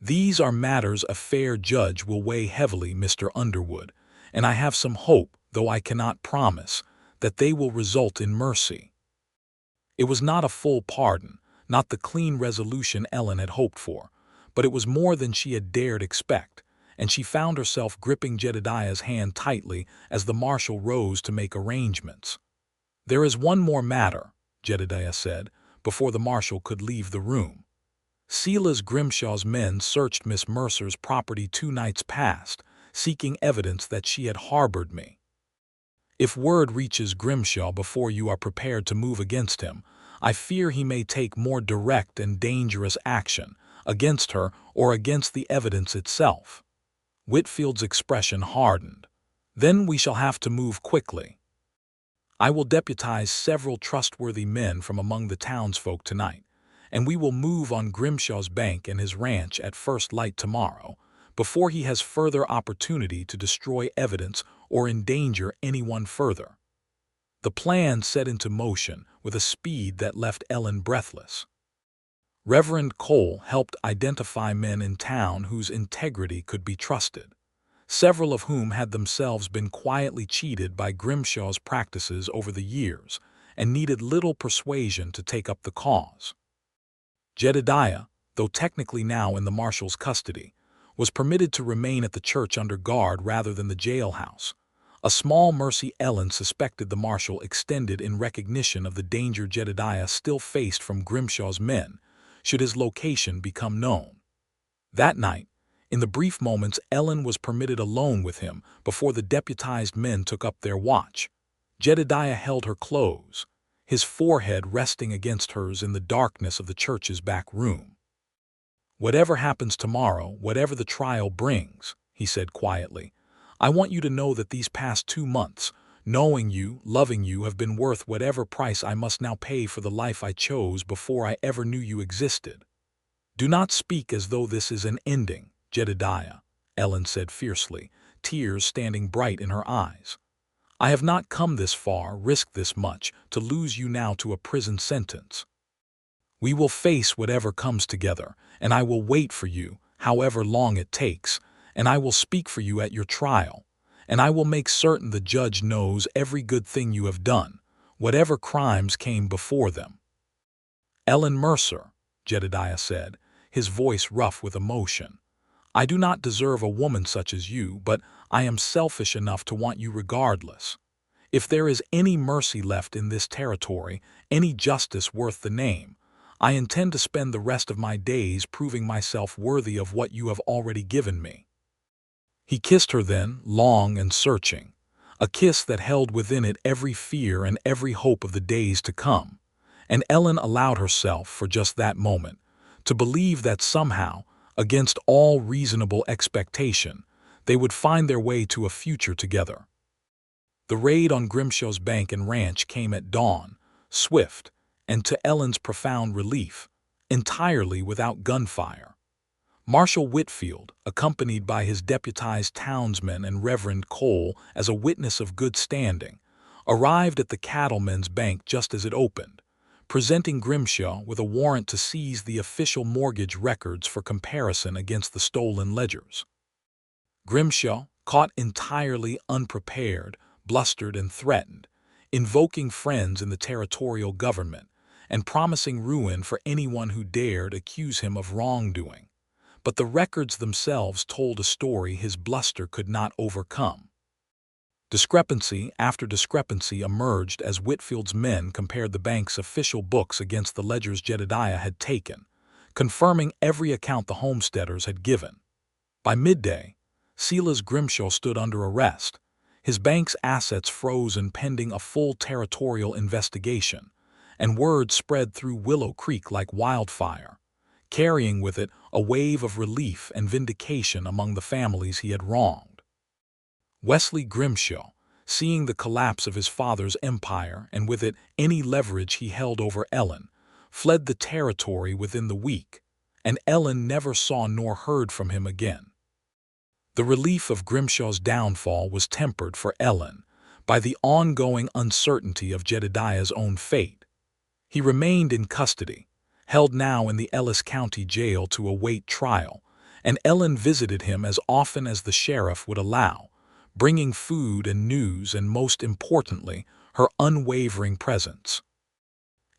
These are matters a fair judge will weigh heavily, Mr. Underwood, and I have some hope, though I cannot promise, that they will result in mercy." It was not a full pardon, not the clean resolution Ellen had hoped for, but it was more than she had dared expect, and she found herself gripping Jedediah's hand tightly as the marshal rose to make arrangements. "There is one more matter," Jedediah said, before the marshal could leave the room. "Silas Grimshaw's men searched Miss Mercer's property 2 nights past, seeking evidence that she had harbored me. If word reaches Grimshaw before you are prepared to move against him, I fear he may take more direct and dangerous action against her or against the evidence itself." Whitfield's expression hardened. "Then we shall have to move quickly. I will deputize several trustworthy men from among the townsfolk tonight, and we will move on Grimshaw's bank and his ranch at first light tomorrow, before he has further opportunity to destroy evidence or endanger anyone further." The plan set into motion with a speed that left Ellen breathless. Reverend Cole helped identify men in town whose integrity could be trusted, several of whom had themselves been quietly cheated by Grimshaw's practices over the years and needed little persuasion to take up the cause. Jedediah, though technically now in the marshal's custody, was permitted to remain at the church under guard rather than the jailhouse, a small mercy Ellen suspected the marshal extended in recognition of the danger Jedediah still faced from Grimshaw's men, should his location become known. That night, in the brief moments Ellen was permitted alone with him before the deputized men took up their watch, Jedediah held her close, his forehead resting against hers in the darkness of the church's back room. "Whatever happens tomorrow, whatever the trial brings," he said quietly, "I want you to know that these past 2 months, knowing you, loving you, have been worth whatever price I must now pay for the life I chose before I ever knew you existed." "Do not speak as though this is an ending, Jedediah," Ellen said fiercely, tears standing bright in her eyes. "I have not come this far, risked this much, to lose you now to a prison sentence. We will face whatever comes together, and I will wait for you, however long it takes, and I will speak for you at your trial, and I will make certain the judge knows every good thing you have done, whatever crimes came before them." "Ellen Mercer," Jedediah said, his voice rough with emotion, "I do not deserve a woman such as you, but I am selfish enough to want you regardless. If there is any mercy left in this territory, any justice worth the name, I intend to spend the rest of my days proving myself worthy of what you have already given me." He kissed her then, long and searching, a kiss that held within it every fear and every hope of the days to come, and Ellen allowed herself, for just that moment, to believe that somehow, against all reasonable expectation, they would find their way to a future together. The raid on Grimshaw's bank and ranch came at dawn, swift, and to Ellen's profound relief, entirely without gunfire. Marshal Whitfield, accompanied by his deputized townsmen and Reverend Cole as a witness of good standing, arrived at the cattlemen's bank just as it opened, presenting Grimshaw with a warrant to seize the official mortgage records for comparison against the stolen ledgers. Grimshaw, caught entirely unprepared, blustered and threatened, invoking friends in the territorial government, and promising ruin for anyone who dared accuse him of wrongdoing. But the records themselves told a story his bluster could not overcome. Discrepancy after discrepancy emerged as Whitfield's men compared the bank's official books against the ledgers Jedediah had taken, confirming every account the homesteaders had given. By midday, Silas Grimshaw stood under arrest, his bank's assets frozen pending a full territorial investigation, and word spread through Willow Creek like wildfire, carrying with it a wave of relief and vindication among the families he had wronged. Wesley Grimshaw, seeing the collapse of his father's empire and with it any leverage he held over Ellen, fled the territory within the week, and Ellen never saw nor heard from him again. The relief of Grimshaw's downfall was tempered for Ellen by the ongoing uncertainty of Jedediah's own fate. He remained in custody, held now in the Ellis County Jail to await trial, and Ellen visited him as often as the sheriff would allow, bringing food and news and, most importantly, her unwavering presence.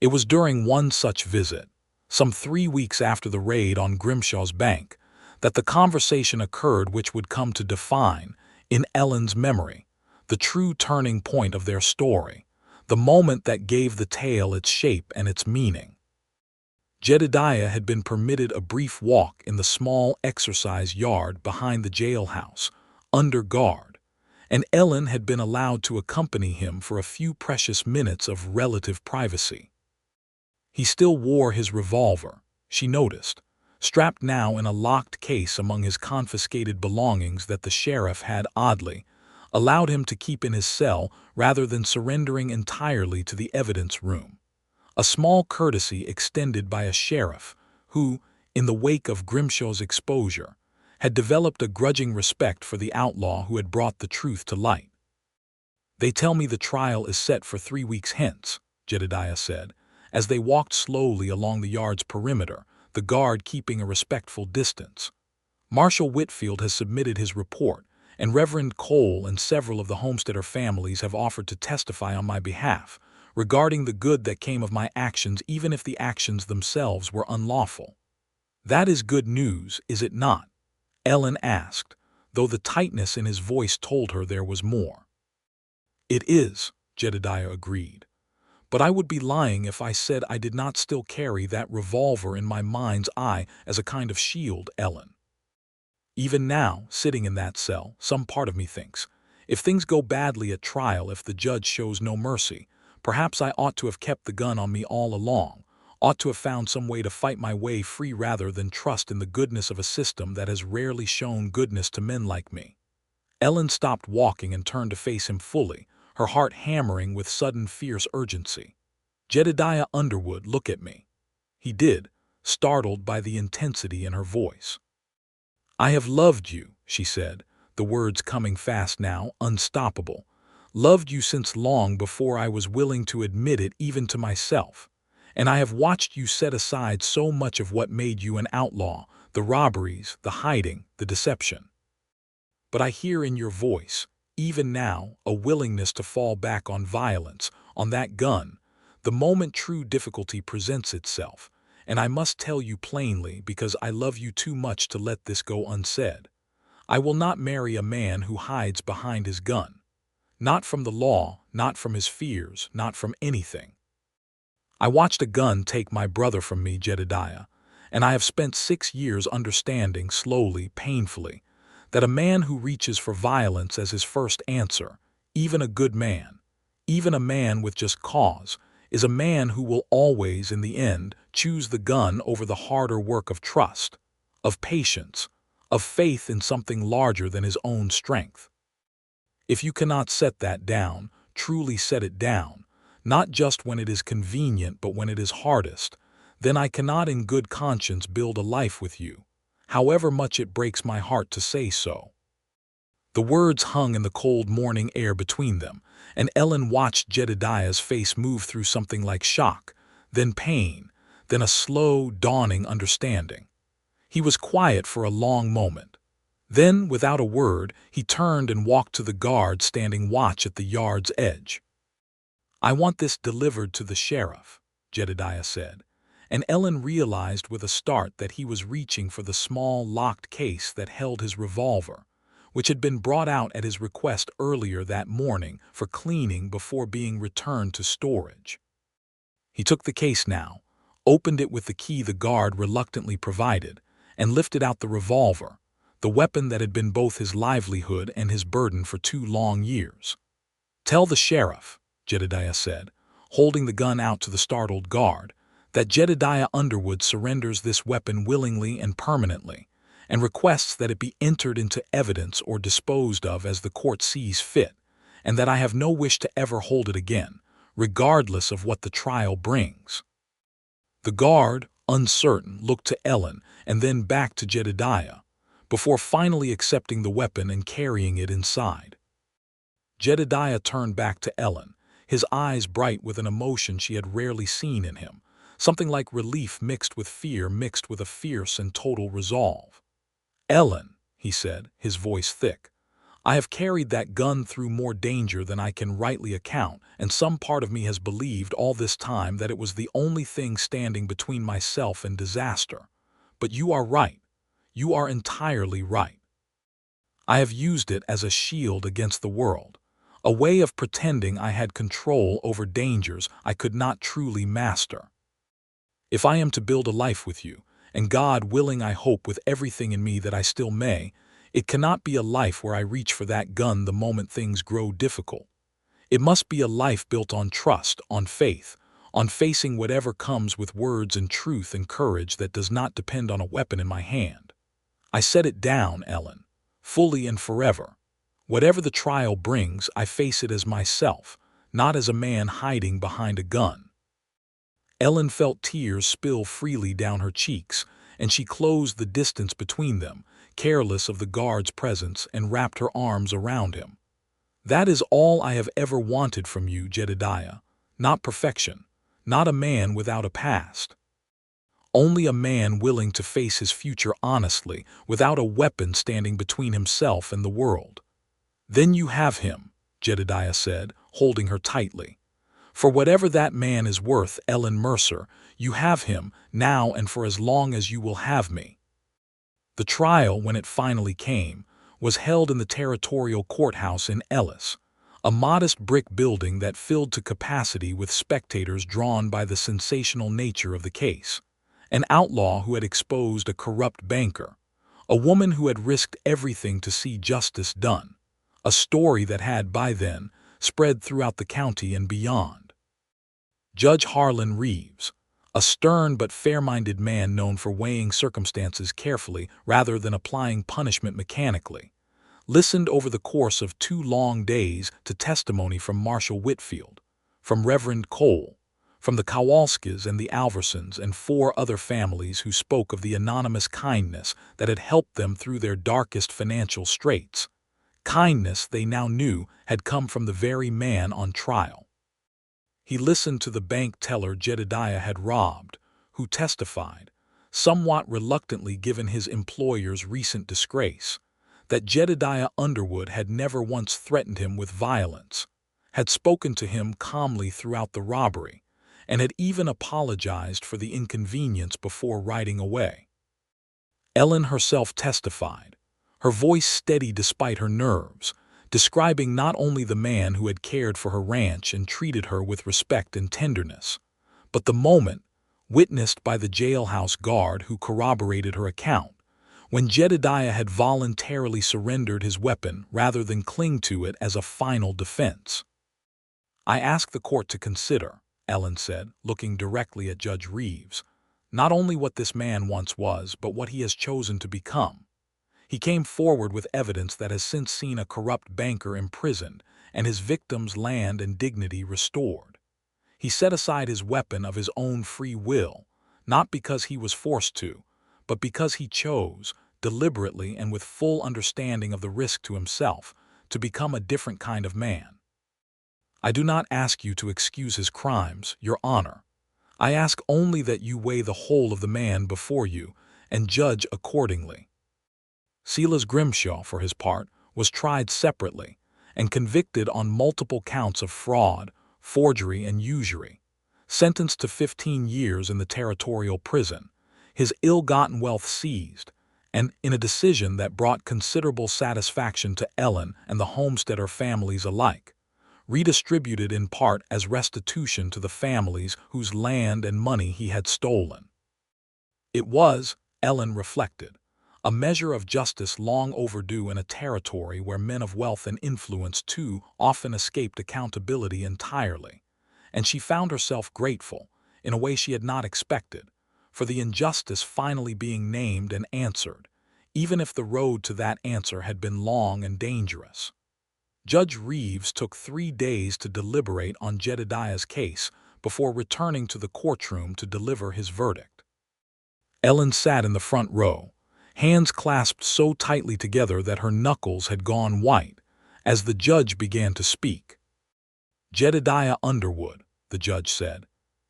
It was during one such visit, some 3 weeks after the raid on Grimshaw's bank, that the conversation occurred which would come to define, in Ellen's memory, the true turning point of their story, the moment that gave the tale its shape and its meaning. Jedediah had been permitted a brief walk in the small exercise yard behind the jailhouse, under guard, and Ellen had been allowed to accompany him for a few precious minutes of relative privacy. He still wore his revolver, she noticed, strapped now in a locked case among his confiscated belongings that the sheriff had, oddly, allowed him to keep in his cell rather than surrendering entirely to the evidence room, a small courtesy extended by a sheriff who, in the wake of Grimshaw's exposure, had developed a grudging respect for the outlaw who had brought the truth to light. "They tell me the trial is set for 3 weeks hence," Jedediah said, as they walked slowly along the yard's perimeter, the guard keeping a respectful distance. "Marshal Whitfield has submitted his report, and Reverend Cole and several of the homesteader families have offered to testify on my behalf, regarding the good that came of my actions even if the actions themselves were unlawful." "That is good news, is it not?" Ellen asked, though the tightness in his voice told her there was more. "It is," Jedediah agreed. "But I would be lying if I said I did not still carry that revolver in my mind's eye as a kind of shield, Ellen. Even now, sitting in that cell, some part of me thinks, if things go badly at trial, if the judge shows no mercy, perhaps I ought to have kept the gun on me all along, Ought to have found some way to fight my way free rather than trust in the goodness of a system that has rarely shown goodness to men like me. Ellen stopped walking and turned to face him fully, her heart hammering with sudden fierce urgency. "Jedediah Underwood, look at me." He did, startled by the intensity in her voice. "I have loved you," she said, the words coming fast now, unstoppable. "Loved you since long before I was willing to admit it even to myself. And I have watched you set aside so much of what made you an outlaw, the robberies, the hiding, the deception. But I hear in your voice, even now, a willingness to fall back on violence, on that gun, the moment true difficulty presents itself. And I must tell you plainly because I love you too much to let this go unsaid. I will not marry a man who hides behind his gun. Not from the law, not from his fears, not from anything. I watched a gun take my brother from me, Jedediah, and I have spent 6 years understanding slowly, painfully, that a man who reaches for violence as his first answer, even a good man, even a man with just cause, is a man who will always, in the end, choose the gun over the harder work of trust, of patience, of faith in something larger than his own strength. If you cannot set that down, truly set it down, not just when it is convenient but when it is hardest, then I cannot in good conscience build a life with you, however much it breaks my heart to say so. The words hung in the cold morning air between them, and Ellen watched Jedediah's face move through something like shock, then pain, then a slow, dawning understanding. He was quiet for a long moment. Then, without a word, he turned and walked to the guard standing watch at the yard's edge. "I want this delivered to the sheriff," Jedediah said, and Ellen realized with a start that he was reaching for the small, locked case that held his revolver, which had been brought out at his request earlier that morning for cleaning before being returned to storage. He took the case now, opened it with the key the guard reluctantly provided, and lifted out the revolver, the weapon that had been both his livelihood and his burden for 2 long years. "Tell the sheriff," Jedediah said, holding the gun out to the startled guard, "that Jedediah Underwood surrenders this weapon willingly and permanently, and requests that it be entered into evidence or disposed of as the court sees fit, and that I have no wish to ever hold it again, regardless of what the trial brings." The guard, uncertain, looked to Ellen and then back to Jedediah, before finally accepting the weapon and carrying it inside. Jedediah turned back to Ellen, his eyes bright with an emotion she had rarely seen in him, something like relief mixed with fear mixed with a fierce and total resolve. "Ellen," he said, his voice thick, "I have carried that gun through more danger than I can rightly account, and some part of me has believed all this time that it was the only thing standing between myself and disaster. But you are right. You are entirely right. I have used it as a shield against the world, a way of pretending I had control over dangers I could not truly master. If I am to build a life with you, and God willing I hope with everything in me that I still may, it cannot be a life where I reach for that gun the moment things grow difficult. It must be a life built on trust, on faith, on facing whatever comes with words and truth and courage that does not depend on a weapon in my hand. I set it down, Ellen, fully and forever. Whatever the trial brings, I face it as myself, not as a man hiding behind a gun." Ellen felt tears spill freely down her cheeks, and she closed the distance between them, careless of the guard's presence, and wrapped her arms around him. "That is all I have ever wanted from you, Jedediah. Not perfection, not a man without a past. Only a man willing to face his future honestly, without a weapon standing between himself and the world." "Then you have him," Jedediah said, holding her tightly. "For whatever that man is worth, Ellen Mercer, you have him, now and for as long as you will have me." The trial, when it finally came, was held in the territorial courthouse in Ellis, a modest brick building that filled to capacity with spectators drawn by the sensational nature of the case. An outlaw who had exposed a corrupt banker, a woman who had risked everything to see justice done, a story that had, by then, spread throughout the county and beyond. Judge Harlan Reeves, a stern but fair-minded man known for weighing circumstances carefully rather than applying punishment mechanically, listened over the course of 2 long days to testimony from Marshal Whitfield, from Reverend Cole, from the Kowalskis and the Alversons and 4 other families who spoke of the anonymous kindness that had helped them through their darkest financial straits. Kindness they now knew had come from the very man on trial. He listened to the bank teller Jedediah had robbed, who testified, somewhat reluctantly given his employer's recent disgrace, that Jedediah Underwood had never once threatened him with violence, had spoken to him calmly throughout the robbery, and had even apologized for the inconvenience before riding away. Ellen herself testified, her voice steady despite her nerves, describing not only the man who had cared for her ranch and treated her with respect and tenderness, but the moment, witnessed by the jailhouse guard who corroborated her account, when Jedediah had voluntarily surrendered his weapon rather than cling to it as a final defense. "I ask the court to consider," Ellen said, looking directly at Judge Reeves, "not only what this man once was, but what he has chosen to become. He came forward with evidence that has since seen a corrupt banker imprisoned and his victim's land and dignity restored. He set aside his weapon of his own free will, not because he was forced to, but because he chose, deliberately and with full understanding of the risk to himself, to become a different kind of man. I do not ask you to excuse his crimes, Your Honor. I ask only that you weigh the whole of the man before you and judge accordingly." Silas Grimshaw, for his part, was tried separately and convicted on multiple counts of fraud, forgery, and usury, sentenced to 15 years in the territorial prison, his ill-gotten wealth seized, and, in a decision that brought considerable satisfaction to Ellen and the Homesteader families alike, redistributed in part as restitution to the families whose land and money he had stolen. It was, Ellen reflected, a measure of justice long overdue in a territory where men of wealth and influence too often escaped accountability entirely, and she found herself grateful, in a way she had not expected, for the injustice finally being named and answered, even if the road to that answer had been long and dangerous. Judge Reeves took 3 days to deliberate on Jedediah's case before returning to the courtroom to deliver his verdict. Ellen sat in the front row, hands clasped so tightly together that her knuckles had gone white, as the judge began to speak. "Jedediah Underwood," the judge said,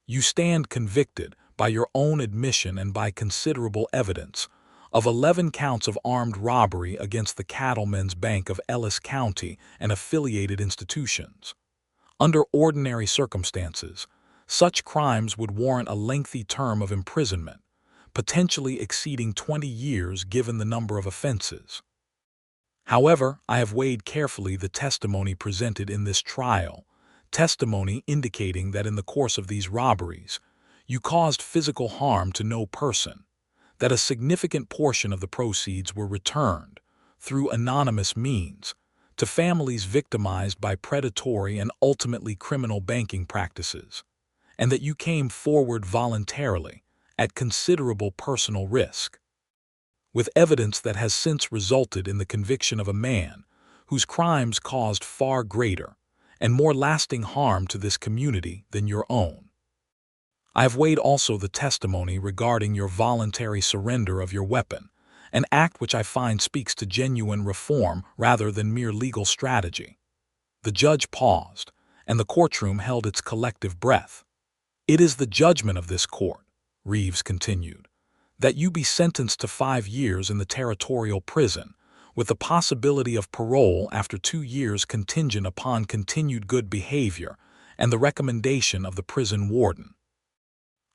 "you stand convicted, by your own admission and by considerable evidence, of 11 counts of armed robbery against the Cattlemen's Bank of Ellis County and affiliated institutions. Under ordinary circumstances, such crimes would warrant a lengthy term of imprisonment, potentially exceeding 20 years given the number of offenses. However, I have weighed carefully the testimony presented in this trial, testimony indicating that in the course of these robberies, you caused physical harm to no person, that a significant portion of the proceeds were returned, through anonymous means, to families victimized by predatory and ultimately criminal banking practices, and that you came forward voluntarily, at considerable personal risk, with evidence that has since resulted in the conviction of a man whose crimes caused far greater and more lasting harm to this community than your own. I have weighed also the testimony regarding your voluntary surrender of your weapon, an act which I find speaks to genuine reform rather than mere legal strategy." The judge paused, and the courtroom held its collective breath. "It is the judgment of this court," Reeves continued, "that you be sentenced to 5 years in the territorial prison, with the possibility of parole after 2 years contingent upon continued good behavior and the recommendation of the prison warden.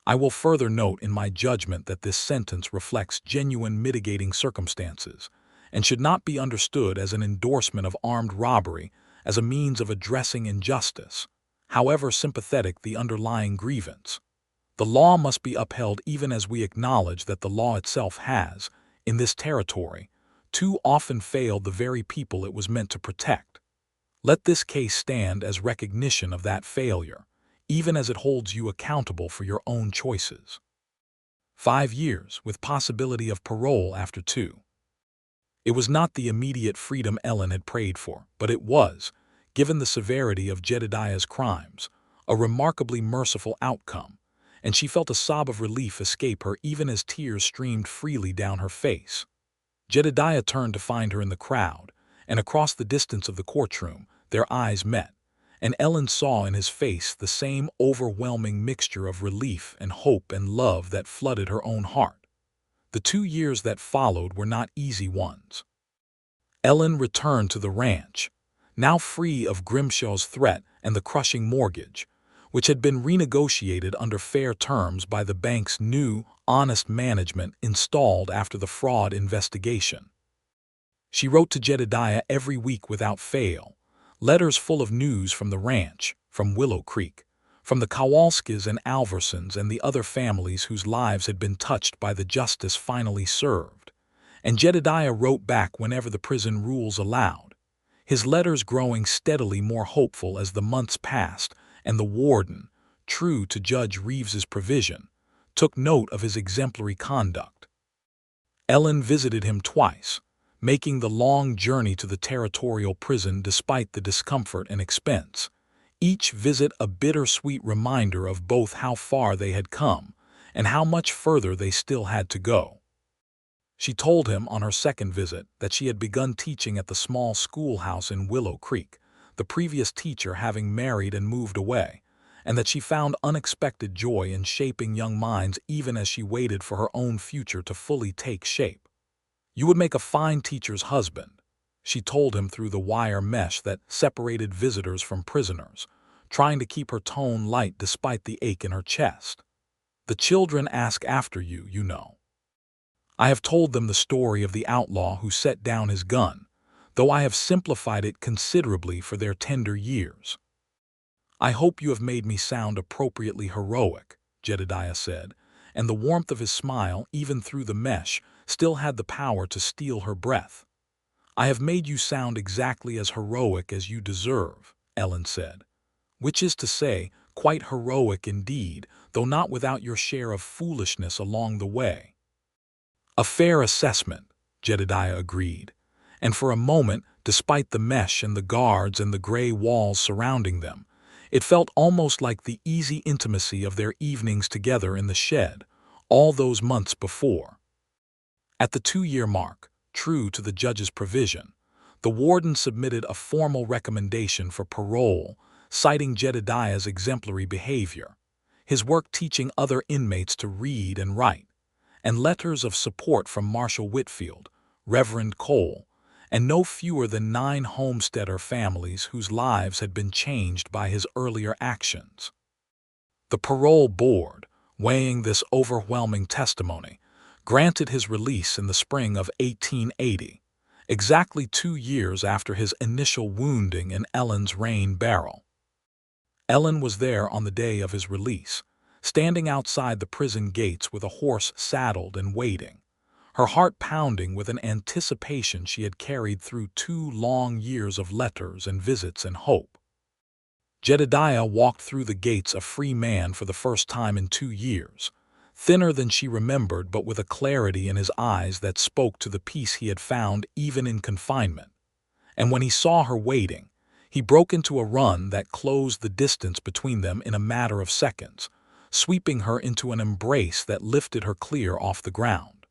I will further note in my judgment that this sentence reflects genuine mitigating circumstances and should not be understood as an endorsement of armed robbery as a means of addressing injustice, however sympathetic the underlying grievance. The law must be upheld even as we acknowledge that the law itself has, in this territory, too often failed the very people it was meant to protect. Let this case stand as recognition of that failure, even as it holds you accountable for your own choices. 5 years, with possibility of parole after 2. It was not the immediate freedom Ellen had prayed for, but it was, given the severity of Jedediah's crimes, a remarkably merciful outcome, and she felt a sob of relief escape her even as tears streamed freely down her face. Jedediah turned to find her in the crowd, and across the distance of the courtroom, their eyes met, and Ellen saw in his face the same overwhelming mixture of relief and hope and love that flooded her own heart. The 2 years that followed were not easy ones. Ellen returned to the ranch, now free of Grimshaw's threat and the crushing mortgage, which had been renegotiated under fair terms by the bank's new, honest management installed after the fraud investigation. She wrote to Jedediah every week without fail, letters full of news from the ranch, from Willow Creek, from the Kowalskis and Alversons and the other families whose lives had been touched by the justice finally served. And Jedediah wrote back whenever the prison rules allowed, his letters growing steadily more hopeful as the months passed, and the warden, true to Judge Reeves's provision, took note of his exemplary conduct. Ellen visited him twice, making the long journey to the territorial prison despite the discomfort and expense, each visit a bittersweet reminder of both how far they had come and how much further they still had to go. She told him on her second visit that she had begun teaching at the small schoolhouse in Willow Creek, the previous teacher having married and moved away, and that she found unexpected joy in shaping young minds even as she waited for her own future to fully take shape. "You would make a fine teacher's husband," she told him through the wire mesh that separated visitors from prisoners, trying to keep her tone light despite the ache in her chest. "The children ask after you, you know. I have told them the story of the outlaw who set down his gun, though I have simplified it considerably for their tender years." "I hope you have made me sound appropriately heroic," Jedediah said, and the warmth of his smile, even through the mesh, still had the power to steal her breath. "I have made you sound exactly as heroic as you deserve," Ellen said, "which is to say, quite heroic indeed, though not without your share of foolishness along the way." "A fair assessment," Jedediah agreed, and for a moment, despite the mesh and the guards and the gray walls surrounding them, it felt almost like the easy intimacy of their evenings together in the shed, all those months before. At the 2-year mark, true to the judge's provision, the warden submitted a formal recommendation for parole, citing Jedediah's exemplary behavior, his work teaching other inmates to read and write, and letters of support from Marshal Whitfield, Reverend Cole, and no fewer than 9 homesteader families whose lives had been changed by his earlier actions. The parole board, weighing this overwhelming testimony, granted his release in the spring of 1880, exactly 2 years after his initial wounding in Ellen's rain barrel. Ellen was there on the day of his release, standing outside the prison gates with a horse saddled and waiting, her heart pounding with an anticipation she had carried through 2 long years of letters and visits and hope. Jedediah walked through the gates a free man for the first time in 2 years, thinner than she remembered but with a clarity in his eyes that spoke to the peace he had found even in confinement. And when he saw her waiting, he broke into a run that closed the distance between them in a matter of seconds, sweeping her into an embrace that lifted her clear off the ground.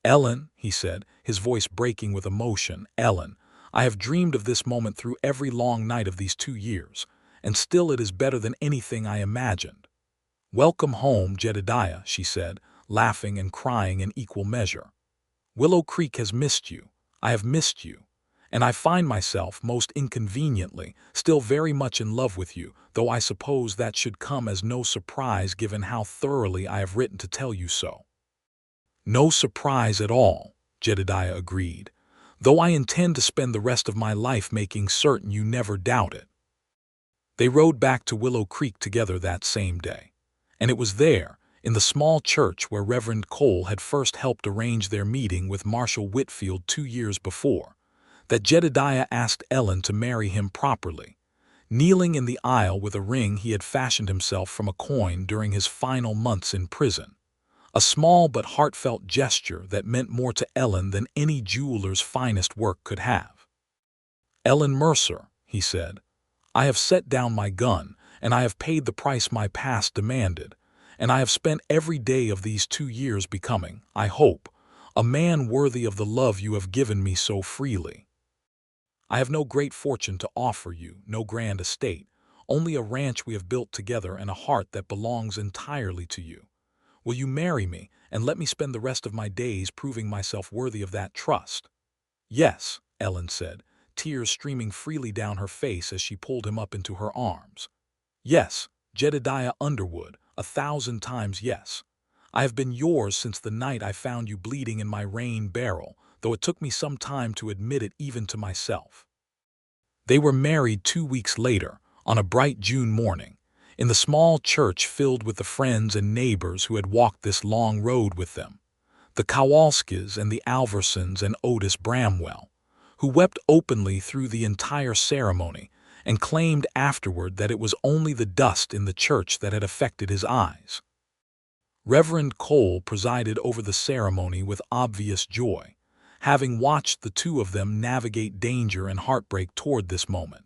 "Ellen," he said, his voice breaking with emotion, "Ellen, I have dreamed of this moment through every long night of these 2 years, and still it is better than anything I imagined." "Welcome home, Jedediah," she said, laughing and crying in equal measure. "Willow Creek has missed you. I have missed you. And I find myself, most inconveniently, still very much in love with you, though I suppose that should come as no surprise given how thoroughly I have written to tell you so." "No surprise at all," Jedediah agreed, "though I intend to spend the rest of my life making certain you never doubt it." They rode back to Willow Creek together that same day, and it was there, in the small church where Reverend Cole had first helped arrange their meeting with Marshal Whitfield 2 years before, that Jedediah asked Ellen to marry him properly, kneeling in the aisle with a ring he had fashioned himself from a coin during his final months in prison. A small but heartfelt gesture that meant more to Ellen than any jeweler's finest work could have. "Ellen Mercer," he said, "I have set down my gun, and I have paid the price my past demanded, and I have spent every day of these 2 years becoming, I hope, a man worthy of the love you have given me so freely. I have no great fortune to offer you, no grand estate, only a ranch we have built together and a heart that belongs entirely to you. Will you marry me and let me spend the rest of my days proving myself worthy of that trust?" "Yes," Ellen said, tears streaming freely down her face as she pulled him up into her arms. "Yes, Jedediah Underwood, 1,000 times yes. I have been yours since the night I found you bleeding in my rain barrel, though it took me some time to admit it even to myself." They were married 2 weeks later, on a bright June morning, in the small church filled with the friends and neighbors who had walked this long road with them, the Kowalskis and the Alversons and Otis Bramwell, who wept openly through the entire ceremony and claimed afterward that it was only the dust in the church that had affected his eyes. Reverend Cole presided over the ceremony with obvious joy, having watched the two of them navigate danger and heartbreak toward this moment,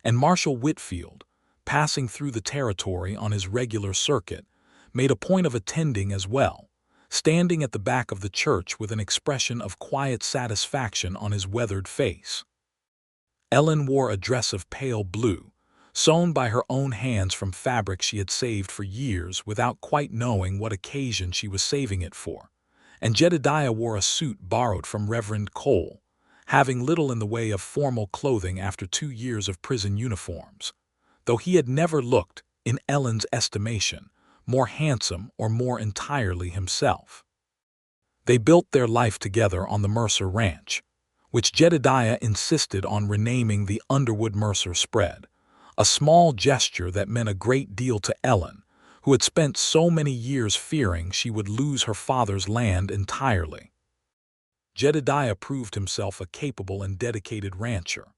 and Marshal Whitfield, passing through the territory on his regular circuit, made a point of attending as well, standing at the back of the church with an expression of quiet satisfaction on his weathered face. Ellen wore a dress of pale blue, sewn by her own hands from fabric she had saved for years without quite knowing what occasion she was saving it for, and Jedediah wore a suit borrowed from Reverend Cole, having little in the way of formal clothing after 2 years of prison uniforms, though he had never looked, in Ellen's estimation, more handsome or more entirely himself. They built their life together on the Mercer ranch, which Jedediah insisted on renaming the Underwood Mercer spread, a small gesture that meant a great deal to Ellen, who had spent so many years fearing she would lose her father's land entirely. Jedediah proved himself a capable and dedicated rancher,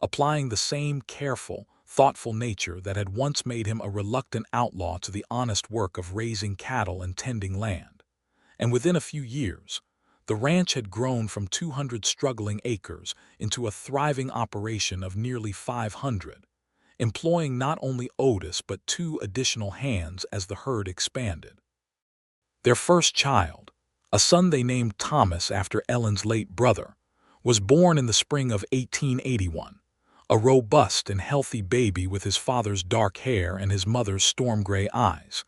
applying the same careful, thoughtful nature that had once made him a reluctant outlaw to the honest work of raising cattle and tending land. And within a few years, the ranch had grown from 200 struggling acres into a thriving operation of nearly 500, employing not only Otis but 2 additional hands as the herd expanded. Their first child, a son they named Thomas after Ellen's late brother, was born in the spring of 1881, a robust and healthy baby with his father's dark hair and his mother's storm-gray eyes,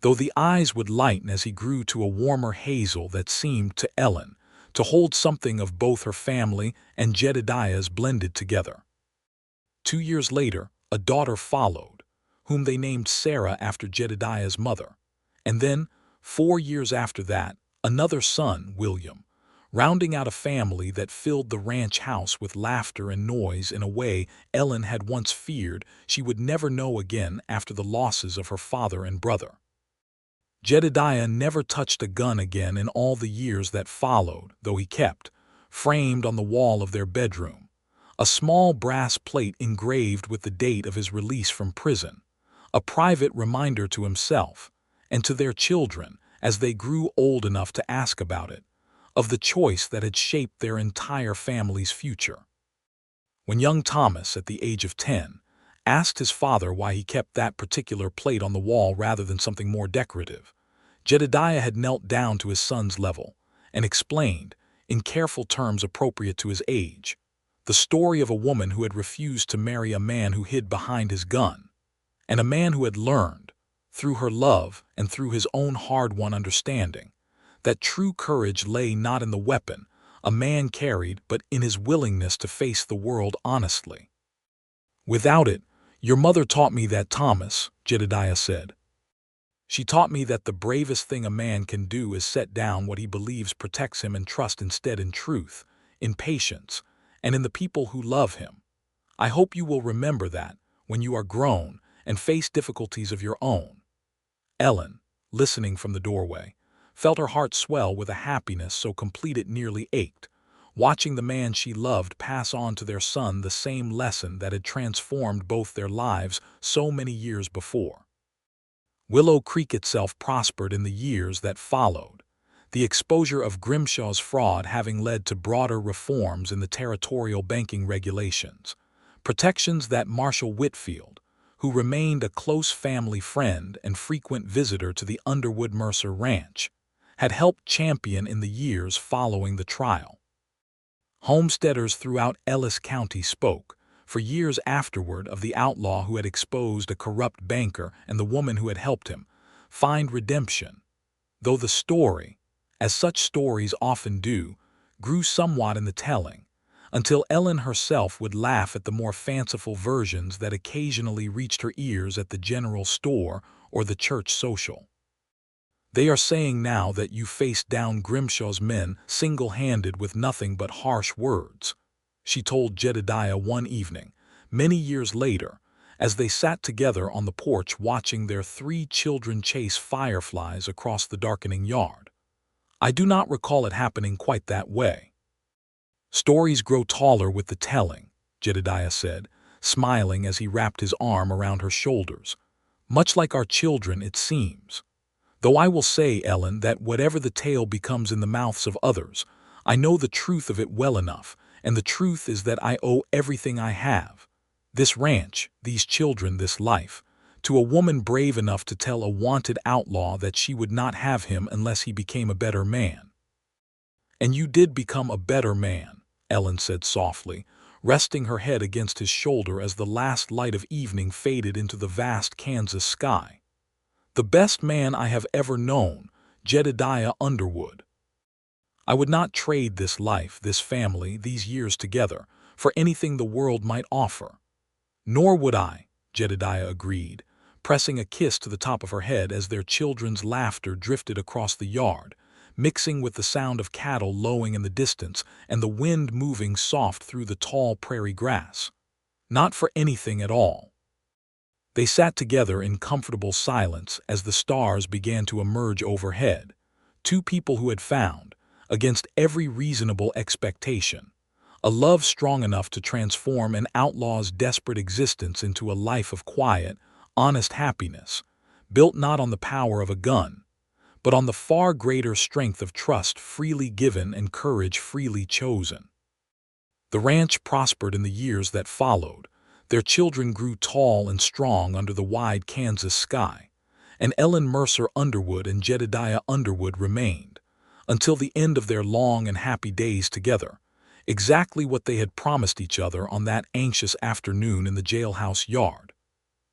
though the eyes would lighten as he grew to a warmer hazel that seemed, to Ellen, to hold something of both her family and Jedediah's blended together. 2 years later, a daughter followed, whom they named Sarah after Jedediah's mother, and then, 4 years after that, another son, William, rounding out a family that filled the ranch house with laughter and noise in a way Ellen had once feared she would never know again after the losses of her father and brother. Jedediah never touched a gun again in all the years that followed, though he kept, framed on the wall of their bedroom, a small brass plate engraved with the date of his release from prison, a private reminder to himself, and to their children, as they grew old enough to ask about it, of the choice that had shaped their entire family's future. When young Thomas, at the age of 10, asked his father why he kept that particular plate on the wall rather than something more decorative, Jedediah had knelt down to his son's level and explained, in careful terms appropriate to his age, the story of a woman who had refused to marry a man who hid behind his gun, and a man who had learned, through her love and through his own hard-won understanding, that true courage lay not in the weapon a man carried but in his willingness to face the world honestly. "Without it, your mother taught me that, Thomas," Jedediah said. "She taught me that the bravest thing a man can do is set down what he believes protects him and trust instead in truth, in patience, and in the people who love him. I hope you will remember that when you are grown and face difficulties of your own." Ellen, listening from the doorway, felt her heart swell with a happiness so complete it nearly ached, watching the man she loved pass on to their son the same lesson that had transformed both their lives so many years before. Willow Creek itself prospered in the years that followed, the exposure of Grimshaw's fraud having led to broader reforms in the territorial banking regulations, protections that Marshall Whitfield, who remained a close family friend and frequent visitor to the Underwood Mercer Ranch, had helped champion in the years following the trial. Homesteaders throughout Ellis County spoke, for years afterward, of the outlaw who had exposed a corrupt banker and the woman who had helped him find redemption, though the story, as such stories often do, grew somewhat in the telling, until Ellen herself would laugh at the more fanciful versions that occasionally reached her ears at the general store or the church social. "They are saying now that you faced down Grimshaw's men single-handed with nothing but harsh words," she told Jedediah one evening, many years later, as they sat together on the porch watching their 3 children chase fireflies across the darkening yard. "I do not recall it happening quite that way." "Stories grow taller with the telling," Jedediah said, smiling as he wrapped his arm around her shoulders. "Much like our children, it seems. Though I will say, Ellen, that whatever the tale becomes in the mouths of others, I know the truth of it well enough, and the truth is that I owe everything I have, this ranch, these children, this life, to a woman brave enough to tell a wanted outlaw that she would not have him unless he became a better man." "And you did become a better man," Ellen said softly, resting her head against his shoulder as the last light of evening faded into the vast Kansas sky. "The best man I have ever known, Jedediah Underwood. I would not trade this life, this family, these years together, for anything the world might offer." "Nor would I," Jedediah agreed, pressing a kiss to the top of her head as their children's laughter drifted across the yard, mixing with the sound of cattle lowing in the distance and the wind moving soft through the tall prairie grass. "Not for anything at all." They sat together in comfortable silence as the stars began to emerge overhead, 2 people who had found, against every reasonable expectation, a love strong enough to transform an outlaw's desperate existence into a life of quiet, honest happiness, built not on the power of a gun, but on the far greater strength of trust freely given and courage freely chosen. The ranch prospered in the years that followed. Their children grew tall and strong under the wide Kansas sky, and Ellen Mercer Underwood and Jedediah Underwood remained, until the end of their long and happy days together, exactly what they had promised each other on that anxious afternoon in the jailhouse yard.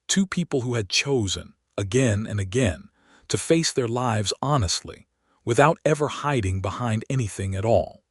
2 people who had chosen, again and again, to face their lives honestly, without ever hiding behind anything at all.